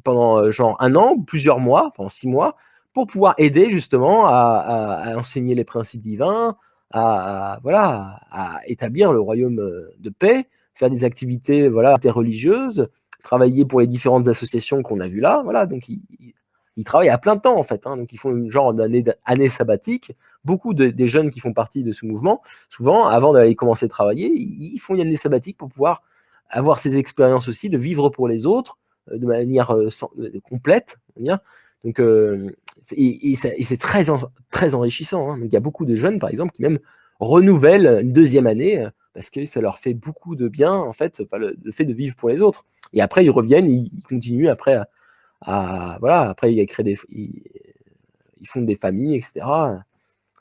A: pendant genre un an, plusieurs mois, pendant 6 mois, pour pouvoir aider justement à enseigner les principes divins, voilà, à établir le royaume de paix, faire des activités voilà, interreligieuses, travailler pour les différentes associations qu'on a vues là. Voilà, donc ils travaillent à plein temps en fait, hein, donc ils font une genre d'année sabbatique. Beaucoup des jeunes qui font partie de ce mouvement, souvent, avant d'aller commencer à travailler, ils font une année sabbatique pour pouvoir avoir ces expériences aussi, de vivre pour les autres de manière complète. Donc, c'est très enrichissant, hein. Donc, il y a beaucoup de jeunes, par exemple, qui même renouvellent une deuxième année parce que ça leur fait beaucoup de bien, en fait, le fait de vivre pour les autres. Et après, ils reviennent, ils continuent après voilà, après ils fondent des familles, etc.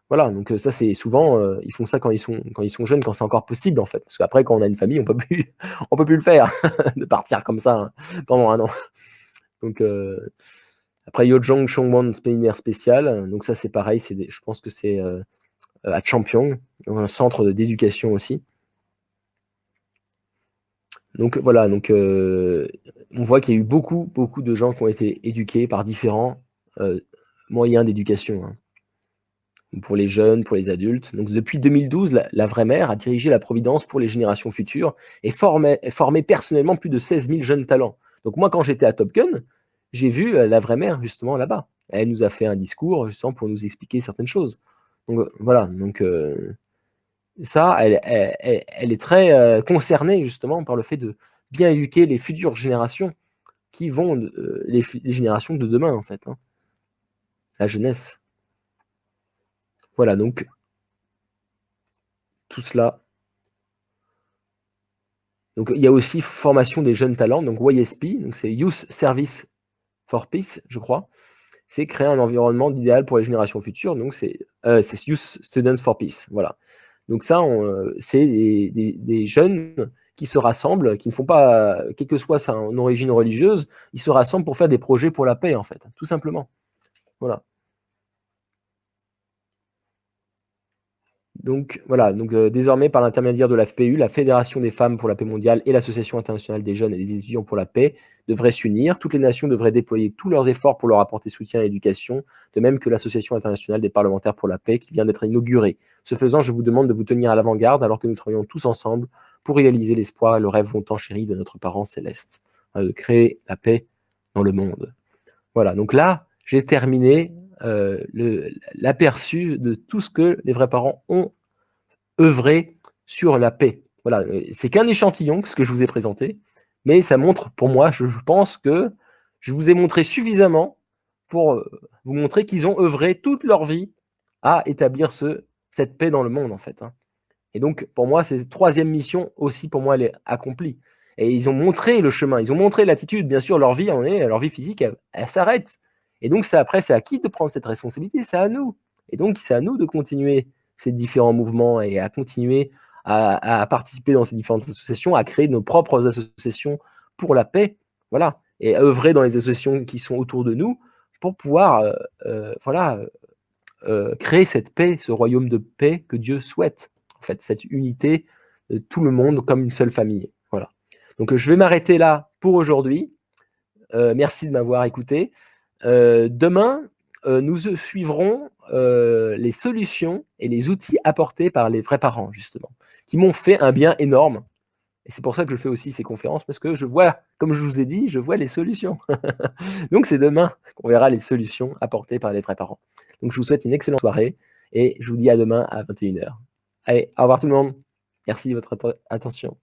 A: Voilà, donc ça c'est souvent, ils font ça quand ils sont jeunes, quand c'est encore possible en fait. Parce qu'après quand on a une famille, on peut plus on peut plus le faire de partir comme ça, hein, pendant 1 an. Donc après Yeojong Chongwon séminaire spécial, donc ça c'est pareil, je pense que c'est à Champion, un centre d'éducation aussi. Donc voilà, donc on voit qu'il y a eu beaucoup de gens qui ont été éduqués par différents moyens d'éducation, hein, pour les jeunes, pour les adultes. Donc depuis 2012, la Vraie Mère a dirigé la Providence pour les générations futures et formé personnellement plus de 16 000 jeunes talents. Donc moi, quand j'étais à Top Gun, j'ai vu la Vraie Mère justement là-bas. Elle nous a fait un discours justement pour nous expliquer certaines choses. Donc voilà, donc ça, elle est très concernée justement par le fait de bien éduquer les futures générations qui vont, les générations de demain en fait, hein, la jeunesse. Voilà, donc tout cela. Donc il y a aussi formation des jeunes talents, donc YSP, donc c'est Youth Service for Peace, je crois. C'est créer un environnement idéal pour les générations futures, donc c'est Youth Students for Peace, voilà. Donc ça, c'est des jeunes qui se rassemblent, qui ne font pas, quelle que soit son origine religieuse, ils se rassemblent pour faire des projets pour la paix, en fait, tout simplement. Voilà. Donc voilà, donc désormais par l'intermédiaire de la FPU, la Fédération des femmes pour la paix mondiale et l'Association internationale des jeunes et des étudiants pour la paix devraient s'unir. Toutes les nations devraient déployer tous leurs efforts pour leur apporter soutien et éducation, de même que l'Association internationale des parlementaires pour la paix qui vient d'être inaugurée. Ce faisant, je vous demande de vous tenir à l'avant-garde alors que nous travaillons tous ensemble pour réaliser l'espoir et le rêve longtemps chéri de notre parent céleste, de créer la paix dans le monde. Voilà, donc là, j'ai terminé l'aperçu de tout ce que les vrais parents ont œuvré sur la paix. Voilà, c'est qu'un échantillon, ce que je vous ai présenté, mais ça montre, pour moi, je pense que je vous ai montré suffisamment pour vous montrer qu'ils ont œuvré toute leur vie à établir cette paix dans le monde, en fait, hein. Et donc, pour moi, cette troisième mission aussi, pour moi, elle est accomplie. Et ils ont montré le chemin, ils ont montré l'attitude. Bien sûr, leur vie, leur vie physique, elle s'arrête. Et donc, après, c'est à qui de prendre cette responsabilité? C'est à nous. Et donc, c'est à nous de continuer ces différents mouvements et à continuer à participer dans ces différentes associations, à créer nos propres associations pour la paix. Voilà. Et à œuvrer dans les associations qui sont autour de nous pour pouvoir voilà, créer cette paix, ce royaume de paix que Dieu souhaite. En fait, cette unité de tout le monde comme une seule famille. Voilà. Donc, je vais m'arrêter là pour aujourd'hui. Merci de m'avoir écouté. Demain, nous suivrons les solutions et les outils apportés par les vrais parents, justement, qui m'ont fait un bien énorme. Et c'est pour ça que je fais aussi ces conférences, parce que je vois, comme je vous ai dit, je vois les solutions. Donc, c'est demain qu'on verra les solutions apportées par les vrais parents. Donc, je vous souhaite une excellente soirée et je vous dis à demain à 21 h. Allez, au revoir tout le monde. Merci de votre attention.